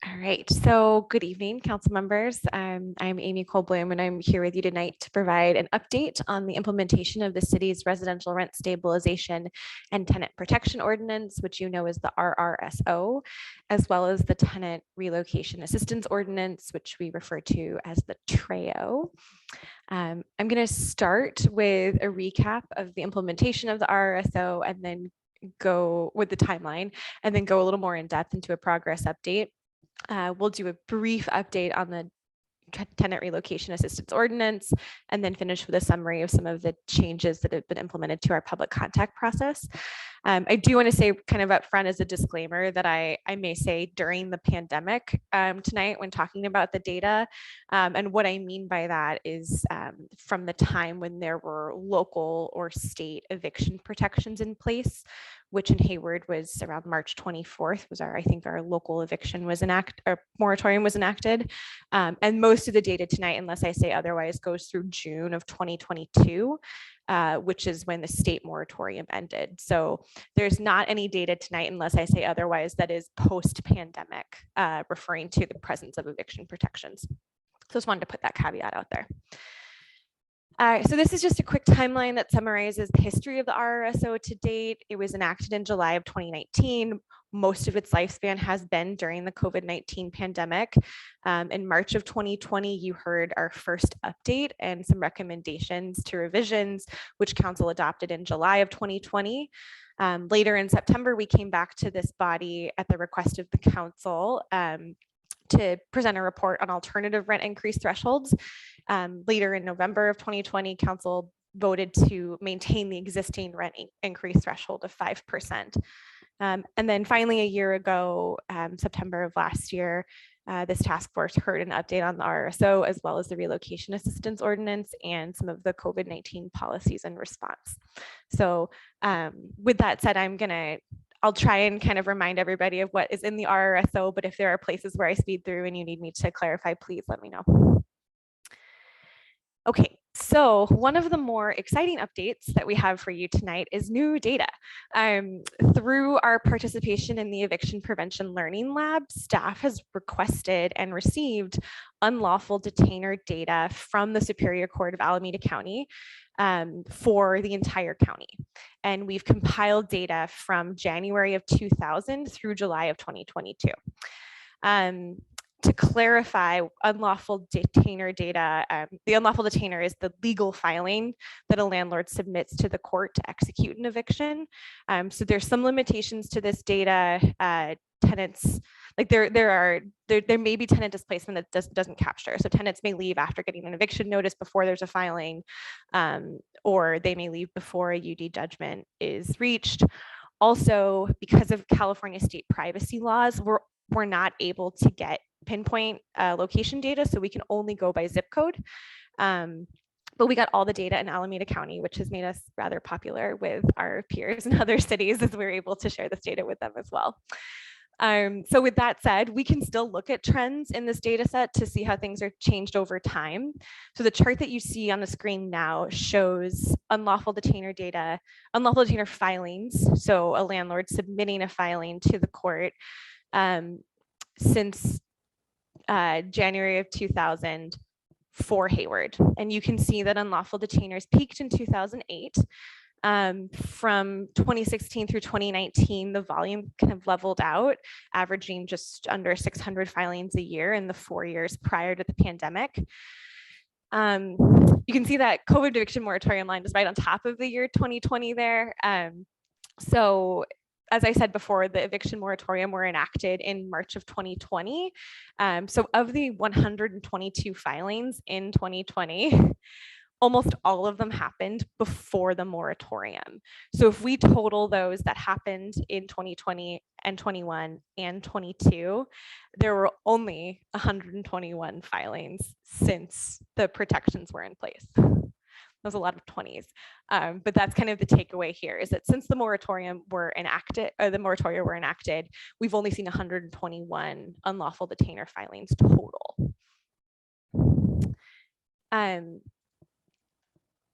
All right, so good evening, council members. I'm Amy Colbloom, and I'm here with you tonight to provide an update on the implementation of the city's residential rent stabilization and tenant protection ordinance, which you know is the RRSO, as well as the tenant relocation assistance ordinance, which we refer to as the TRAO. I'm going to start with a recap of the implementation of the RRSO and then go with the timeline, and then go a little more in depth into a progress update. We'll do a brief update on the tenant relocation assistance ordinance, and then finish with a summary of some of the changes that have been implemented to our public contact process. I do want to say kind of up front as a disclaimer that I may say during the pandemic tonight when talking about the data. And what I mean by that is from the time when there were local or state eviction protections in place, which in Hayward was around March 24th was I think our local eviction was our moratorium was enacted. And most of the data tonight, unless I say otherwise, goes through June of 2022, which is when the state moratorium ended. So there's not any data tonight, unless I say otherwise, that is post-pandemic, referring to the presence of eviction protections. So just wanted to put that caveat out there. So this is just a quick timeline that summarizes the history of the RRSO to date. It was enacted in July of 2019. Most of its lifespan has been during the COVID-19 pandemic. In March of 2020, you heard our first update and some recommendations to revisions, which council adopted in July of 2020. Later in September, we came back to this body at the request of the council to present a report on alternative rent increase thresholds. Later in November of 2020, council voted to maintain the existing rent increase threshold of 5%. And then finally, a year ago, September of last year, this task force heard an update on the RSO, as well as the relocation assistance ordinance and some of the COVID-19 policies in response. So with that said, I'll try and kind of remind everybody of what is in the RSO, but if there are places where I speed through and you need me to clarify, please let me know. Okay, so one of the more exciting updates that we have for you tonight is new data. Through our participation in the Eviction Prevention Learning Lab, staff has requested and received unlawful detainer data from the Superior Court of Alameda County for the entire county. And we've compiled data from January of 2000 through July of 2022. To clarify unlawful detainer data, the unlawful detainer is the legal filing that a landlord submits to the court to execute an eviction. So there's some limitations to this data. Tenants, like there may be tenant displacement that doesn't capture. So tenants may leave after getting an eviction notice before there's a filing, or they may leave before a UD judgment is reached. Also, because of California state privacy laws, we're not able to get pinpoint location data, so we can only go by zip code. But we got all the data in Alameda County, which has made us rather popular with our peers in other cities, as we're able to share this data with them as well. So with that said, we can still look at trends in this data set to see how things are changed over time. So the chart that you see on the screen now shows unlawful detainer data, unlawful detainer filings. So a landlord submitting a filing to the court since January of 2000 for Hayward. And you can see that unlawful detainers peaked in 2008. From 2016 through 2019, the volume kind of leveled out, averaging just under 600 filings a year in the 4 years prior to the pandemic. You can see that COVID eviction moratorium line is right on top of the year 2020 there. So as I said before, the eviction moratorium were enacted in March of 2020. So of the 122 filings in 2020, almost all of them happened before the moratorium. So if we total those that happened in 2020 and 21 and 22, there were only 121 filings since the protections were in place. There's a lot of 20s, but that's kind of the takeaway here, is that since the moratorium were enacted, we've only seen 121 unlawful detainer filings total.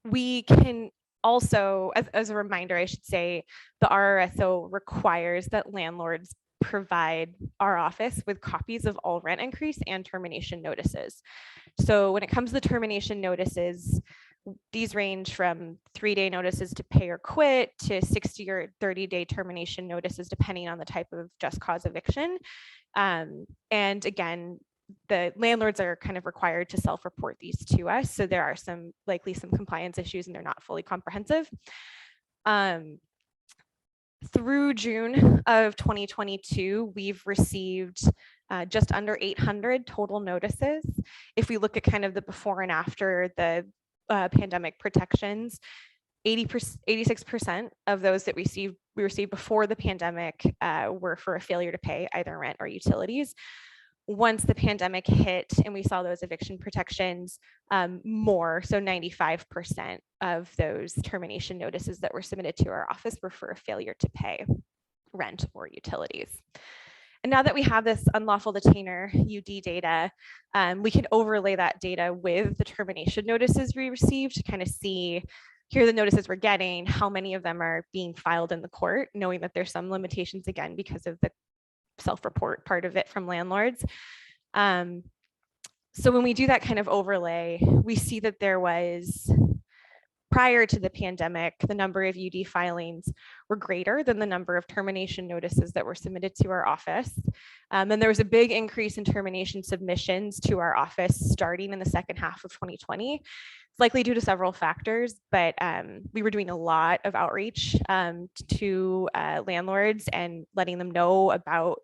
We can also, as a reminder, I should say, the RRSO requires that landlords provide our office with copies of all rent increase and termination notices. So when it comes to the termination notices, these range from 3-day notices to pay or quit to 60 or 30-day termination notices, depending on the type of just cause eviction. And again, the landlords are kind of required to self-report these to us. So there are likely some compliance issues and they're not fully comprehensive. Through June of 2022, we've received just under 800 total notices. If we look at kind of the before and after the pandemic protections, 86% of those that we received before the pandemic were for a failure to pay either rent or utilities. Once the pandemic hit and we saw those eviction protections, more, so 95% of those termination notices that were submitted to our office were for a failure to pay rent or utilities. And now that we have this unlawful detainer UD data, we can overlay that data with the termination notices we received to kind of see, here are the notices we're getting, how many of them are being filed in the court, knowing that there's some limitations again because of the self-report part of it from landlords. So when we do that kind of overlay, we see that there was, prior to the pandemic, the number of UD filings were greater than the number of termination notices that were submitted to our office. And there was a big increase in termination submissions to our office starting in the second half of 2020. It's likely due to several factors, but we were doing a lot of outreach to landlords and letting them know about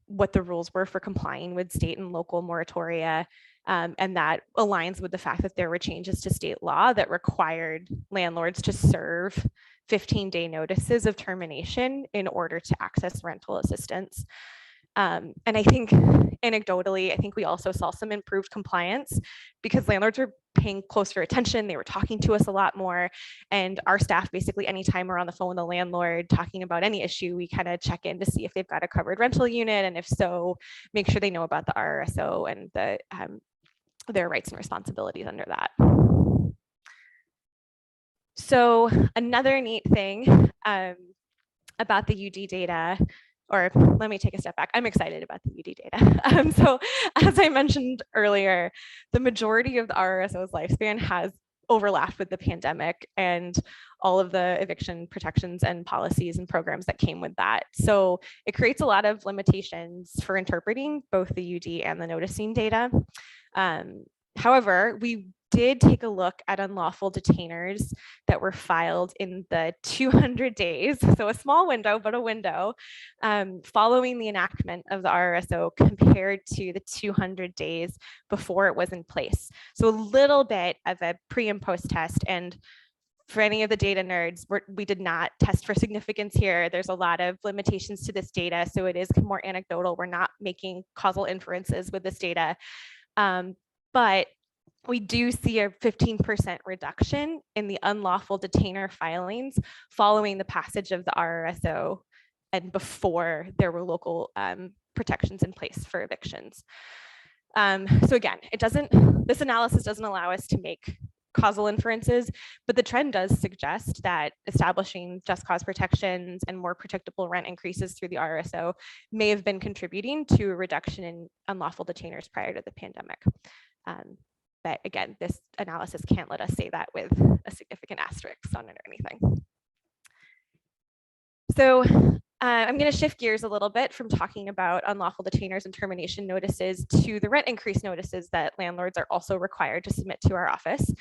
what the rules were for complying with state and local moratoria. And that aligns with the fact that there were changes to state law that required landlords to serve 15-day notices of termination in order to access rental assistance. And I think anecdotally, I think we also saw some improved compliance because landlords were paying closer attention. They were talking to us a lot more. And our staff, basically, anytime we're on the phone with a landlord talking about any issue, we kind of check in to see if they've got a covered rental unit. And if so, make sure they know about the RRSO and their rights and responsibilities under that. So another neat thing about the UD data, or let me take a step back. I'm excited about the UD data. So as I mentioned earlier, the majority of the RRSO's lifespan has overlapped with the pandemic and all of the eviction protections and policies and programs that came with that. So it creates a lot of limitations for interpreting both the UD and the noticing data. However, we did take a look at unlawful detainers that were filed in the 200 days, so a small window, but a window, following the enactment of the RRSO compared to the 200 days before it was in place. So a little bit of a pre and post test. And for any of the data nerds, we did not test for significance here. There's a lot of limitations to this data, so it is more anecdotal. We're not making causal inferences with this data. But we do see a 15% reduction in the unlawful detainer filings following the passage of the RRSO and before there were local protections in place for evictions. So again, this analysis doesn't allow us to make causal inferences, but the trend does suggest that establishing just cause protections and more predictable rent increases through the RRSO may have been contributing to a reduction in unlawful detainers prior to the pandemic. But again, this analysis can't let us say that with a significant asterisk on it or anything. So I'm going to shift gears a little bit from talking about unlawful detainers and termination notices to the rent increase notices that landlords are also required to submit to our office.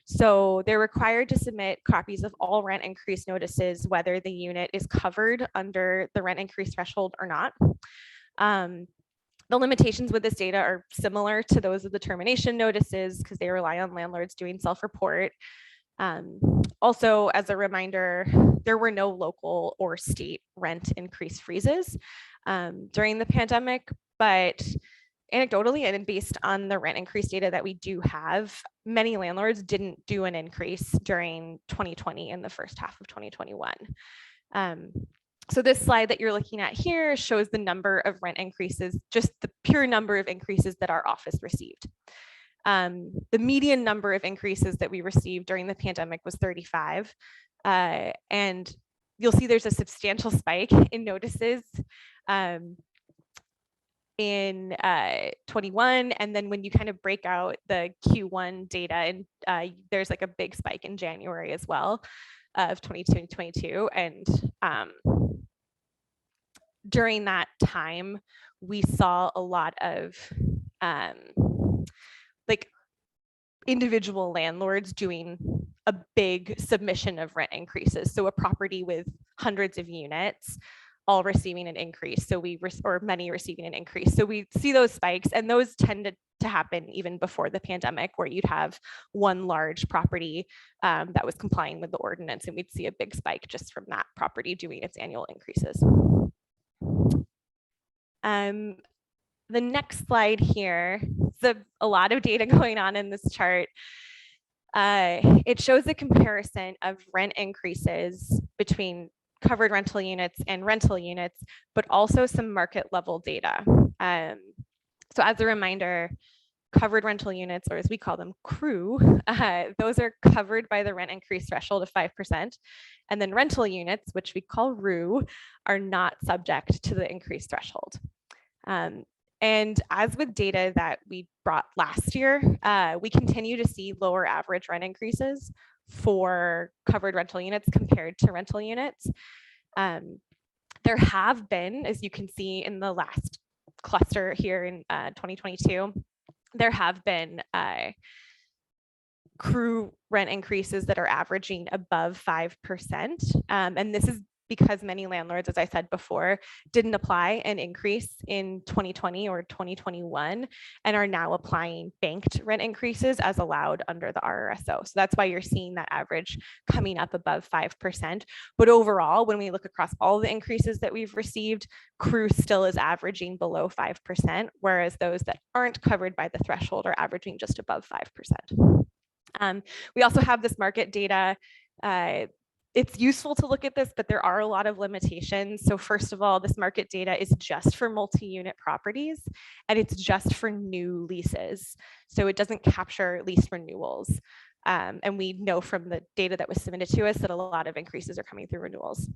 So they're required to submit copies of all rent increase notices, whether the unit is covered under the rent increase threshold or not. The limitations with this data are similar to those of the termination notices because they rely on landlords doing self-report. Also, as a reminder, there were no local or state rent increase freezes during the pandemic, but anecdotally and based on the rent increase data that we do have, many landlords didn't do an increase during 2020 and the first half of 2021. So this slide that you're looking at here shows the number of rent increases, just the pure number of increases that our office received. The median number of increases that we received during the pandemic was 35. And you'll see there's a substantial spike in notices in 21. And then when you kind of break out the Q1 data, and there's like a big spike in January as well of 2022. And during that time, we saw a lot of like individual landlords doing a big submission of rent increases. So a property with hundreds of units all receiving an increase. So or many receiving an increase. So we see those spikes, and those tended to happen even before the pandemic, where you'd have one large property that was complying with the ordinance, and we'd see a big spike just from that property doing its annual increases. The next slide here, so a lot of data going on in this chart. It shows a comparison of rent increases between covered rental units and rental units, but also some market level data. So as a reminder, covered rental units, or as we call them, CRU, those are covered by the rent increase threshold of 5%. And then rental units, which we call RU, are not subject to the increase threshold. And as with data that we brought last year, we continue to see lower average rent increases for covered rental units compared to rental units. There have been, as you can see in the last cluster here in 2022, there have been CRU rent increases that are averaging above 5%. And this is because many landlords, as I said before, didn't apply an increase in 2020 or 2021 and are now applying banked rent increases as allowed under the RRSO. So that's why you're seeing that average coming up above 5%. But overall, when we look across all the increases that we've received, CRU still is averaging below 5%, whereas those that aren't covered by the threshold are averaging just above 5%. We also have this market data. It's useful to look at this, but there are a lot of limitations. So first of all, this market data is just for multi-unit properties, and it's just for new leases. So it doesn't capture lease renewals. And we know from the data that was submitted to us that a lot of increases are coming through renewals.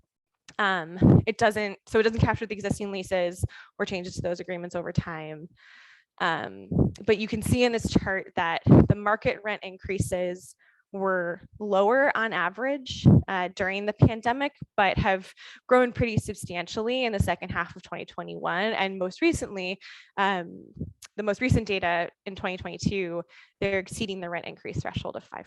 It doesn't capture the existing leases or changes to those agreements over time. But you can see in this chart that the market rent increases were lower on average during the pandemic, but have grown pretty substantially in the second half of 2021. And most recently, the most recent data in 2022, they're exceeding the rent increase threshold of 5%.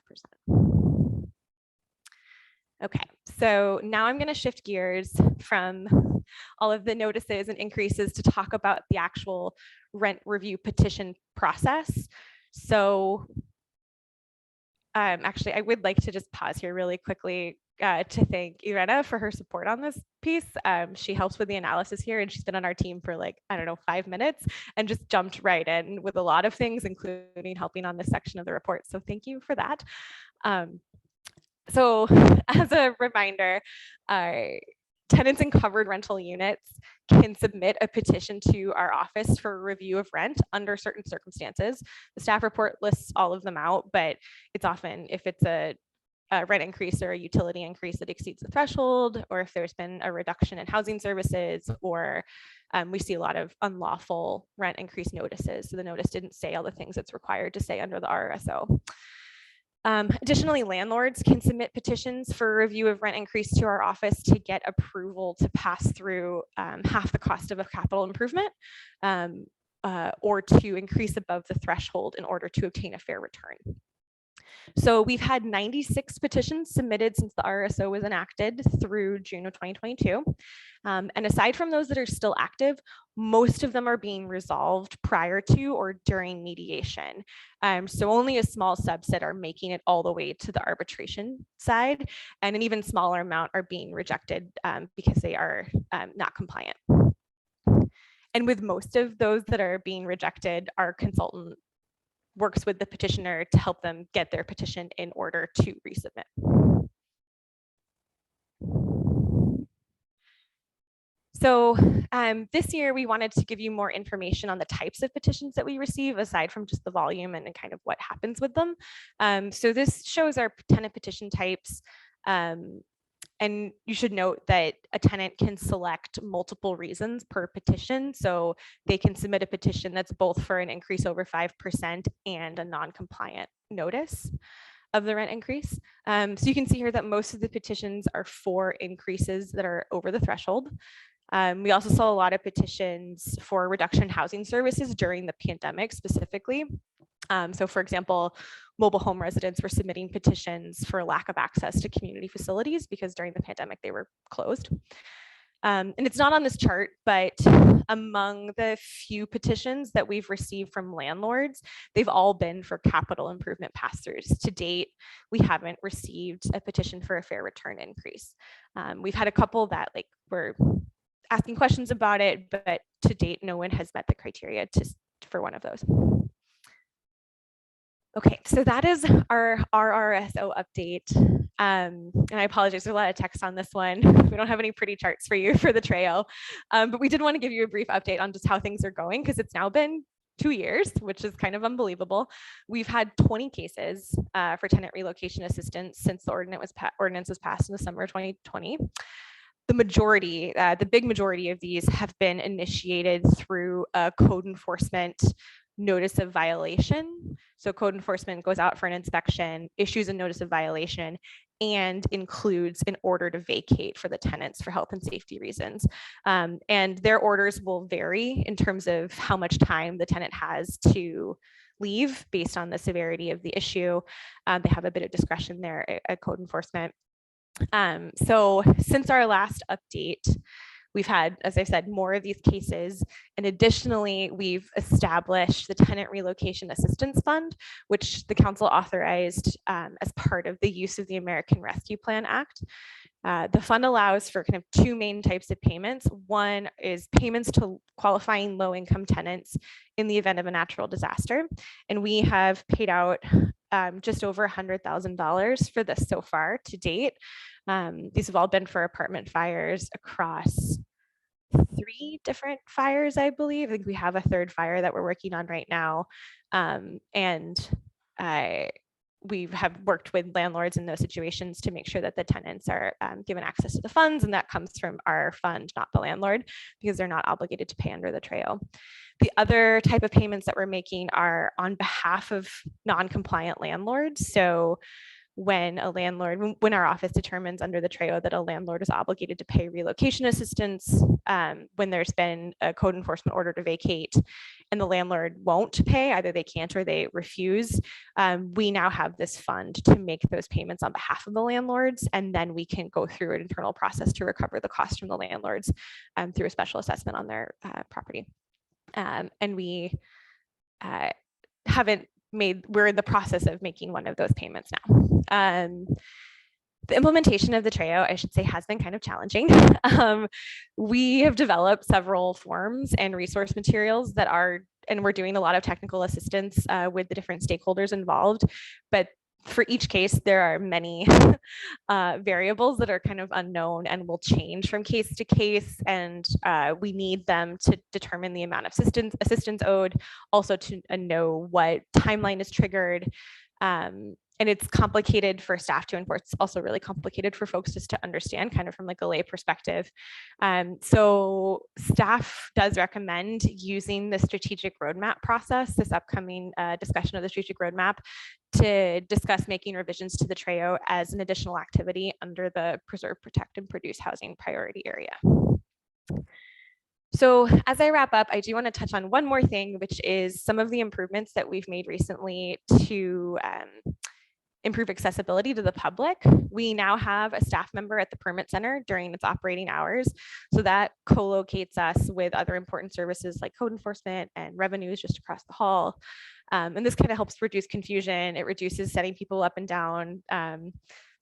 Okay, so now I'm going to shift gears from all of the notices and increases to talk about the actual rent review petition process. So actually, I would like to just pause here really quickly to thank Irena for her support on this piece. She helps with the analysis here, and she's been on our team for like, I don't know, 5 minutes and just jumped right in with a lot of things, including helping on this section of the report. So thank you for that. So as a reminder, tenants in covered rental units can submit a petition to our office for review of rent under certain circumstances. The staff report lists all of them out, but it's often if it's a rent increase or a utility increase that exceeds the threshold, or if there's been a reduction in housing services, or we see a lot of unlawful rent increase notices. So the notice didn't say all the things it's required to say under the RRSO. Additionally, landlords can submit petitions for review of rent increase to our office to get approval to pass through half the cost of a capital improvement or to increase above the threshold in order to obtain a fair return. So we've had 96 petitions submitted since the RSO was enacted through June of 2022. And aside from those that are still active, most of them are being resolved prior to or during mediation. So only a small subset are making it all the way to the arbitration side, and an even smaller amount are being rejected because they are not compliant. And with most of those that are being rejected, our consultant works with the petitioner to help them get their petition in order to resubmit. So this year we wanted to give you more information on the types of petitions that we receive aside from just the volume and kind of what happens with them. So this shows our tenant petition types. And you should note that a tenant can select multiple reasons per petition. So they can submit a petition that's both for an increase over 5% and a non-compliant notice of the rent increase. So you can see here that most of the petitions are for increases that are over the threshold. We also saw a lot of petitions for reduction in housing services during the pandemic specifically. So for example, mobile home residents were submitting petitions for lack of access to community facilities because during the pandemic they were closed. And it's not on this chart, but among the few petitions that we've received from landlords, they've all been for capital improvement pass-throughs. To date, we haven't received a petition for a fair return increase. We've had a couple that like were asking questions about it, but to date, no one has met the criteria for one of those. Okay, so that is our RRSO update. And I apologize, there's a lot of text on this one. We don't have any pretty charts for you for the trail, but we did want to give you a brief update on just how things are going because it's now been 2 years, which is kind of unbelievable. We've had 20 cases for tenant relocation assistance since the ordinance was passed in the summer of 2020. The majority, the big majority of these have been initiated through a code enforcement notice of violation. So code enforcement goes out for an inspection, issues a notice of violation, and includes an order to vacate for the tenants for health and safety reasons. And their orders will vary in terms of how much time the tenant has to leave based on the severity of the issue. They have a bit of discretion there at code enforcement. So since our last update, we've had, as I said, more of these cases. And additionally, we've established the Tenant Relocation Assistance Fund, which the council authorized as part of the use of the American Rescue Plan Act. The fund allows for kind of two main types of payments. One is payments to qualifying low-income tenants in the event of a natural disaster. And we have paid out just over $100,000 for this so far to date. These have all been for apartment fires across 3 different fires, I believe. I think we have a third fire that we're working on right now. We have worked with landlords in those situations to make sure that the tenants are given access to the funds, and that comes from our fund, not the landlord, because they're not obligated to pay under the TRAO. The other type of payments that we're making are on behalf of non-compliant landlords. So when our office determines under the TRAO that a landlord is obligated to pay relocation assistance, when there's been a code enforcement order to vacate and the landlord won't pay, either they can't or they refuse, we now have this fund to make those payments on behalf of the landlords, and then we can go through an internal process to recover the cost from the landlords through a special assessment on their property. And we we're in the process of making one of those payments now. The implementation of the TRAO, I should say, has been kind of challenging. We have developed several forms and resource materials and we're doing a lot of technical assistance with the different stakeholders involved, but for each case, there are many variables that are kind of unknown and will change from case to case. And we need them to determine the amount of assistance owed, also to know what timeline is triggered. And it's complicated for staff to enforce. It's also really complicated for folks just to understand, kind of from like a lay perspective. So staff does recommend using the strategic roadmap process, this upcoming discussion of the strategic roadmap, to discuss making revisions to the TRAO as an additional activity under the Preserve, Protect, and Produce Housing Priority Area. So as I wrap up, I do want to touch on one more thing, which is some of the improvements that we've made recently to improve accessibility to the public. We now have a staff member at the permit center during its operating hours. So that co-locates us with other important services like code enforcement and revenues just across the hall. And this kind of helps reduce confusion. It reduces setting people up and down.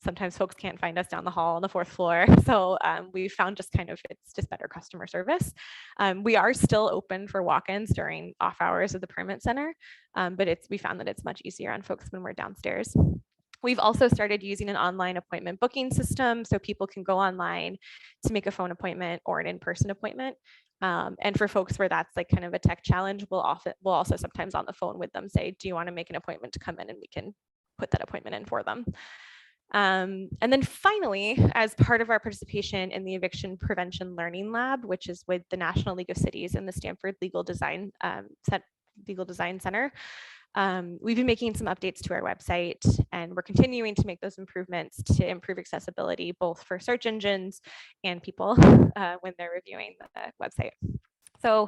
Sometimes folks can't find us down the hall on the 4th floor. So we found just it's just better customer service. We are still open for walk-ins during off hours of the permit center, but we found that it's much easier on folks when we're downstairs. We've also started using an online appointment booking system, so people can go online to make a phone appointment or an in-person appointment. And for folks where that's like kind of a tech challenge, we'll also sometimes on the phone with them say, do you want to make an appointment to come in, and we can put that appointment in for them. And then finally, as part of our participation in the Eviction Prevention Learning Lab, which is with the National League of Cities and the Stanford Legal Design Center, we've been making some updates to our website, and we're continuing to make those improvements to improve accessibility, both for search engines and people when they're reviewing the website. So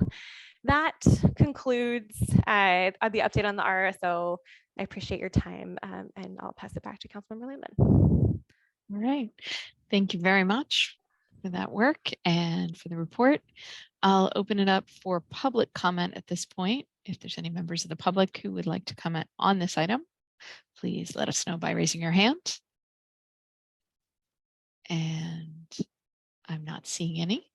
that concludes the update on the RSO. I appreciate your time, and I'll pass it back to Councilmember Landman. All right. Thank you very much for that work and for the report. I'll open it up for public comment at this point. If there's any members of the public who would like to comment on this item, please let us know by raising your hand. And I'm not seeing any.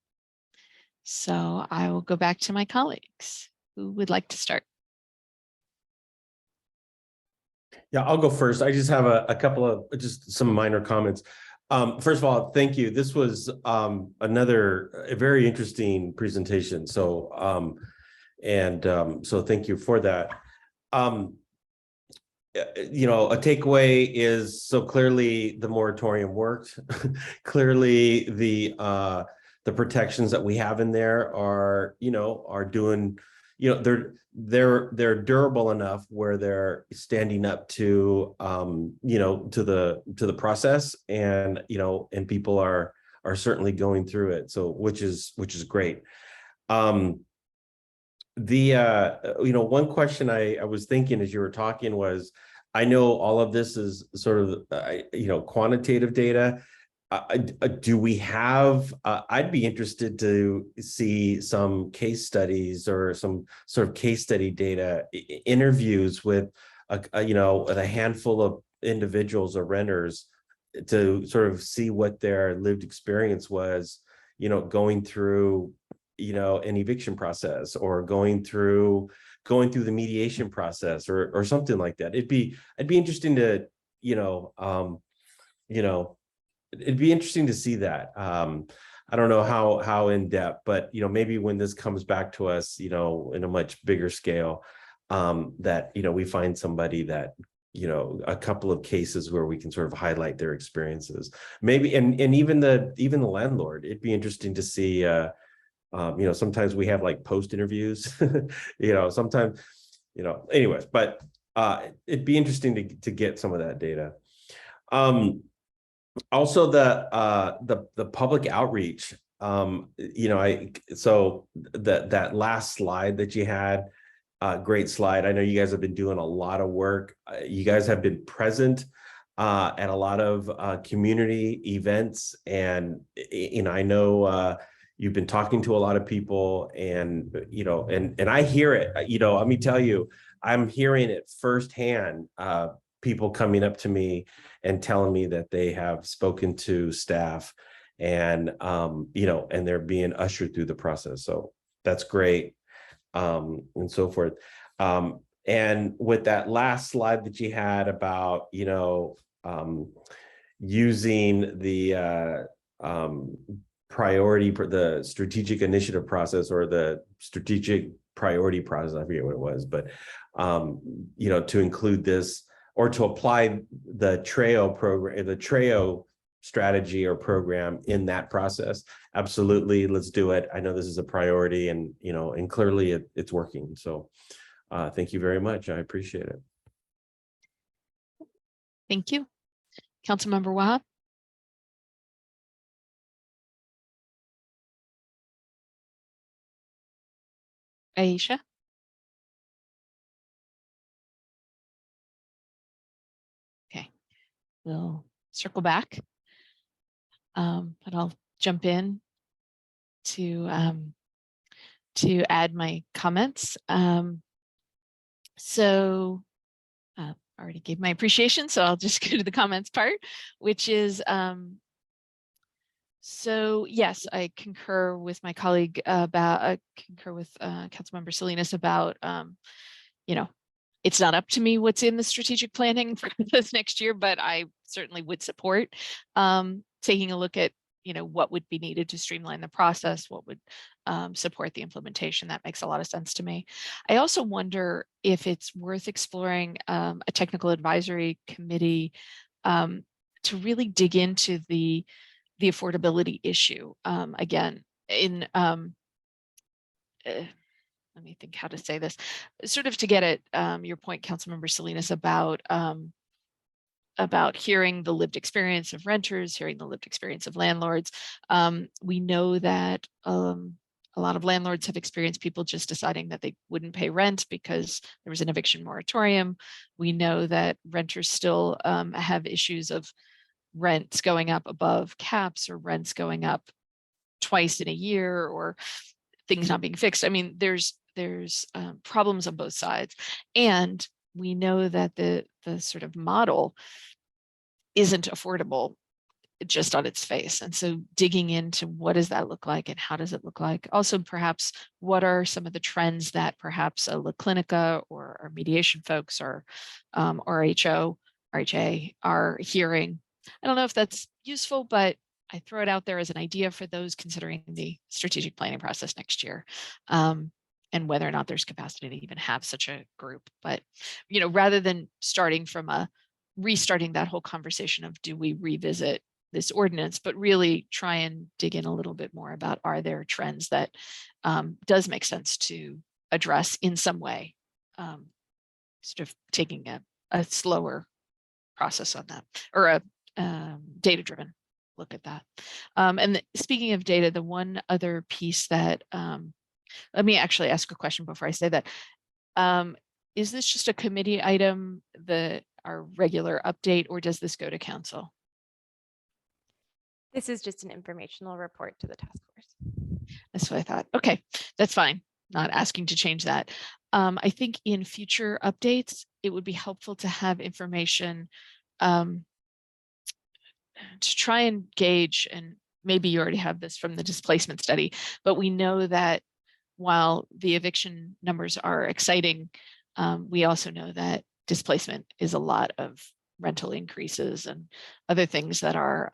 So I will go back to my colleagues. Who would like to start? Yeah, I'll go first. I just have a couple of some minor comments. First of all, thank you. This was a very interesting presentation. So, so thank you for that. A takeaway is, so clearly the moratorium worked. Clearly the protections that we have in there are doing, they're durable enough where they're standing up to to the process, and people are certainly going through it. So which is great. One question I was thinking as you were talking was, I know all of this is sort of quantitative data, Do we have, I'd be interested to see some case studies or some sort of case study data, interviews with, with a handful of individuals or renters to sort of see what their lived experience was, going through, an eviction process or going through the mediation process or something like that. I'd be interesting to, it'd be interesting to see that. I don't know how in depth, but maybe when this comes back to us, in a much bigger scale, that we find somebody that a couple of cases where we can sort of highlight their experiences, maybe, and even the landlord. It'd be interesting to see. Sometimes we have like post interviews, sometimes, anyways, but it'd be interesting to get some of that data. Also the public outreach, so that last slide that you had, great slide. I know you guys have been doing a lot of work. You guys have been present at a lot of community events, and I know you've been talking to a lot of people, and and I hear it. Let me tell you, I'm hearing it firsthand. People coming up to me and telling me that they have spoken to staff, and and they're being ushered through the process. So that's great, and so forth. And with that last slide that you had about using the the strategic initiative process or the strategic priority process, I forget what it was, but to include this or to apply the TREO program, the TREO strategy or program in that process. Absolutely, let's do it. I know this is a priority, and and clearly it's working. So thank you very much. I appreciate it. Thank you. Councilmember Wahab. Aisha. Okay, we'll circle back, but I'll jump in to add my comments. So I already gave my appreciation, so I'll just go to the comments part, which is, so yes, I concur with my colleague about, concur with Councilmember Salinas about, it's not up to me what's in the strategic planning for this next year, but I certainly would support taking a look at, what would be needed to streamline the process, what would support the implementation. That makes a lot of sense to me. I also wonder if it's worth exploring a technical advisory committee to really dig into the affordability issue. Again, in let me think how to say this, sort of to get at your point, Councilmember Salinas, about hearing the lived experience of renters, hearing the lived experience of landlords. We know that a lot of landlords have experienced people just deciding that they wouldn't pay rent because there was an eviction moratorium. We know that renters still have issues of rents going up above caps or rents going up twice in a year or things not being fixed. I mean, there's problems on both sides. And we know that the sort of model isn't affordable just on its face. And so digging into what does that look like and how does it look like? Also, perhaps what are some of the trends that perhaps a La Clinica or our mediation folks or RHA are hearing? I don't know if that's useful, but I throw it out there as an idea for those considering the strategic planning process next year. And whether or not there's capacity to even have such a group. But, rather than restarting that whole conversation of do we revisit this ordinance, but really try and dig in a little bit more about, are there trends that does make sense to address in some way, sort of taking a slower process on that, or a data-driven look at that. And speaking of data, the one other piece that, let me actually ask a question before I say that. Is this just a committee item, our regular update, or does this go to council? This is just an informational report to the task force. That's what I thought. Okay, that's fine. Not asking to change that. I think in future updates, it would be helpful to have information to try and gauge, and maybe you already have this from the displacement study, but we know that while the eviction numbers are exciting, we also know that displacement is a lot of rental increases and other things that are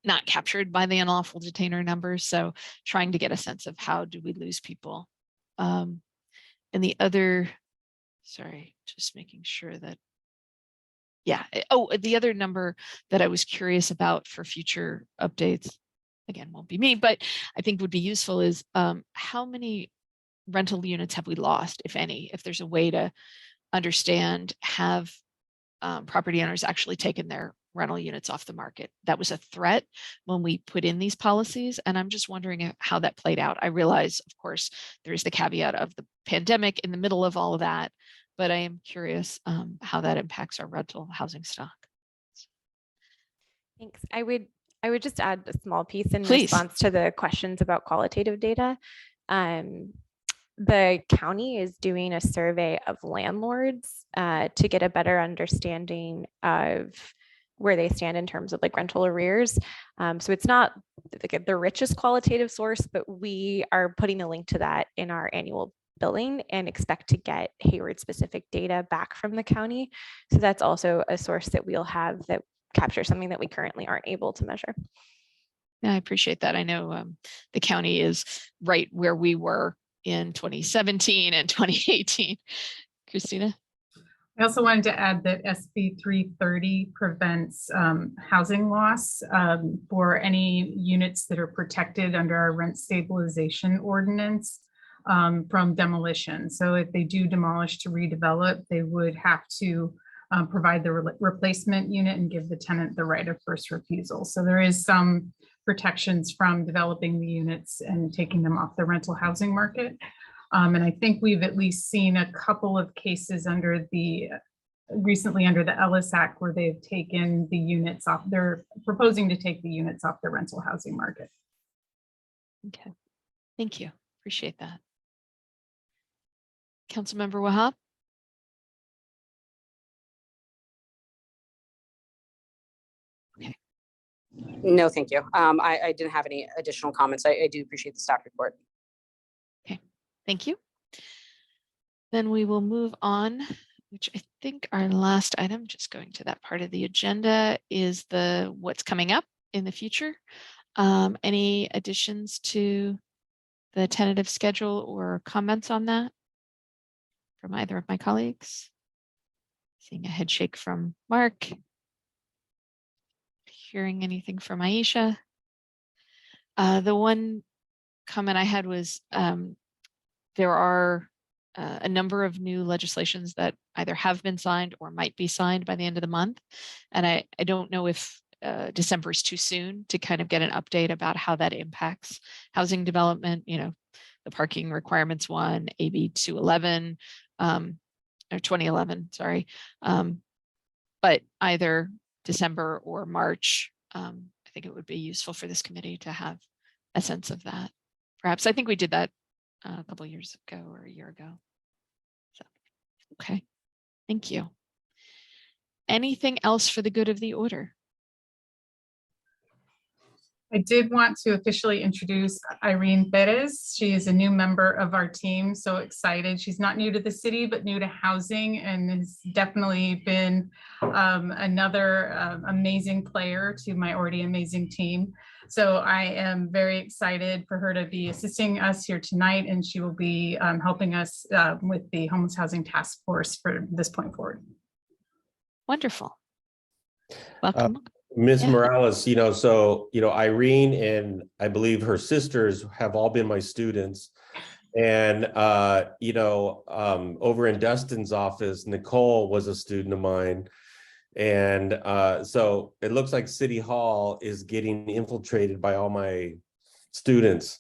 not captured by the unlawful detainer numbers. So trying to get a sense of how do we lose people. And the other, sorry, just making sure that, yeah. Oh, the other number that I was curious about for future updates, again, won't be me, but I think would be useful is how many rental units have we lost, if any, if there's a way to understand, have property owners actually taken their rental units off the market. That was a threat when we put in these policies. And I'm just wondering how that played out. I realize, of course, there is the caveat of the pandemic in the middle of all of that, but I am curious how that impacts our rental housing stock. Thanks. I would just add a small piece in Please. response to the questions about qualitative data. The county is doing a survey of landlords to get a better understanding of where they stand in terms of like rental arrears. So it's not the richest qualitative source, but we are putting a link to that in our annual billing and expect to get Hayward specific data back from the county. So that's also a source that we'll have that captures something that we currently aren't able to measure. Yeah, I appreciate that. I know the county is right where we were in 2017 and 2018. Christina? I also wanted to add that SB 330 prevents housing loss for any units that are protected under our rent stabilization ordinance from demolition. So if they do demolish to redevelop, they would have to provide the replacement unit and give the tenant the right of first refusal. So there is some protections from developing the units and taking them off the rental housing market. And I think we've at least seen a couple of cases recently under the Ellis Act where they've taken the units off, they're proposing to take the units off the rental housing market. Okay, thank you. Appreciate that. Councilmember Wahab? Okay. No, thank you. I didn't have any additional comments. I do appreciate the staff report. Okay, thank you. Then we will move on, which I think our last item, just going to that part of the agenda, is the what's coming up in the future. Any additions to the tentative schedule or comments on that from either of my colleagues? Seeing a head shake from Mark. Hearing anything from Aisha. The one comment I had was there are a number of new legislations that either have been signed or might be signed by the end of the month. And I don't know if December is too soon to kind of get an update about how that impacts housing development, you know, the parking requirements one, AB 211, or 2011, sorry. But either December or March, I think it would be useful for this committee to have a sense of that. Perhaps I think we did that a couple of years ago or a year ago. So, okay, thank you. Anything else for the good of the order? I did want to officially introduce Irene Perez. She is a new member of our team. So excited. She's not new to the city, but new to housing, and has definitely been another amazing player to my already amazing team. So I am very excited for her to be assisting us here tonight, and she will be helping us with the Homeless Housing Task Force for this point forward. Wonderful. Welcome. Ms. Morales, Irene and I believe her sisters have all been my students. And, over in Dustin's office, Nicole was a student of mine. And so it looks like City Hall is getting infiltrated by all my students.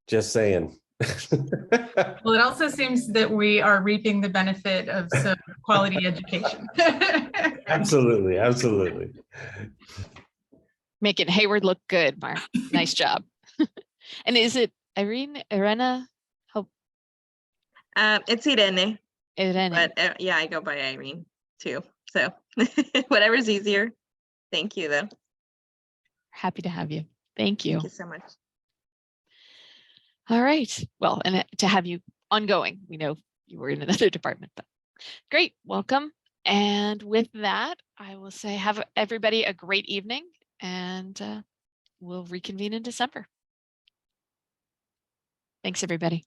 Just saying. Well, it also seems that we are reaping the benefit of some quality education. Absolutely, absolutely. Making Hayward look good, Mark. Nice job. And is it Irena? It's Irene, Irene. but yeah, I go by Irene too. So whatever's easier. Thank you though. Happy to have you. Thank you. Thank you so much. All right. Well, and to have you ongoing. We know you were in another department, but great. Welcome. And with that, I will say have everybody a great evening, and we'll reconvene in December. Thanks, everybody.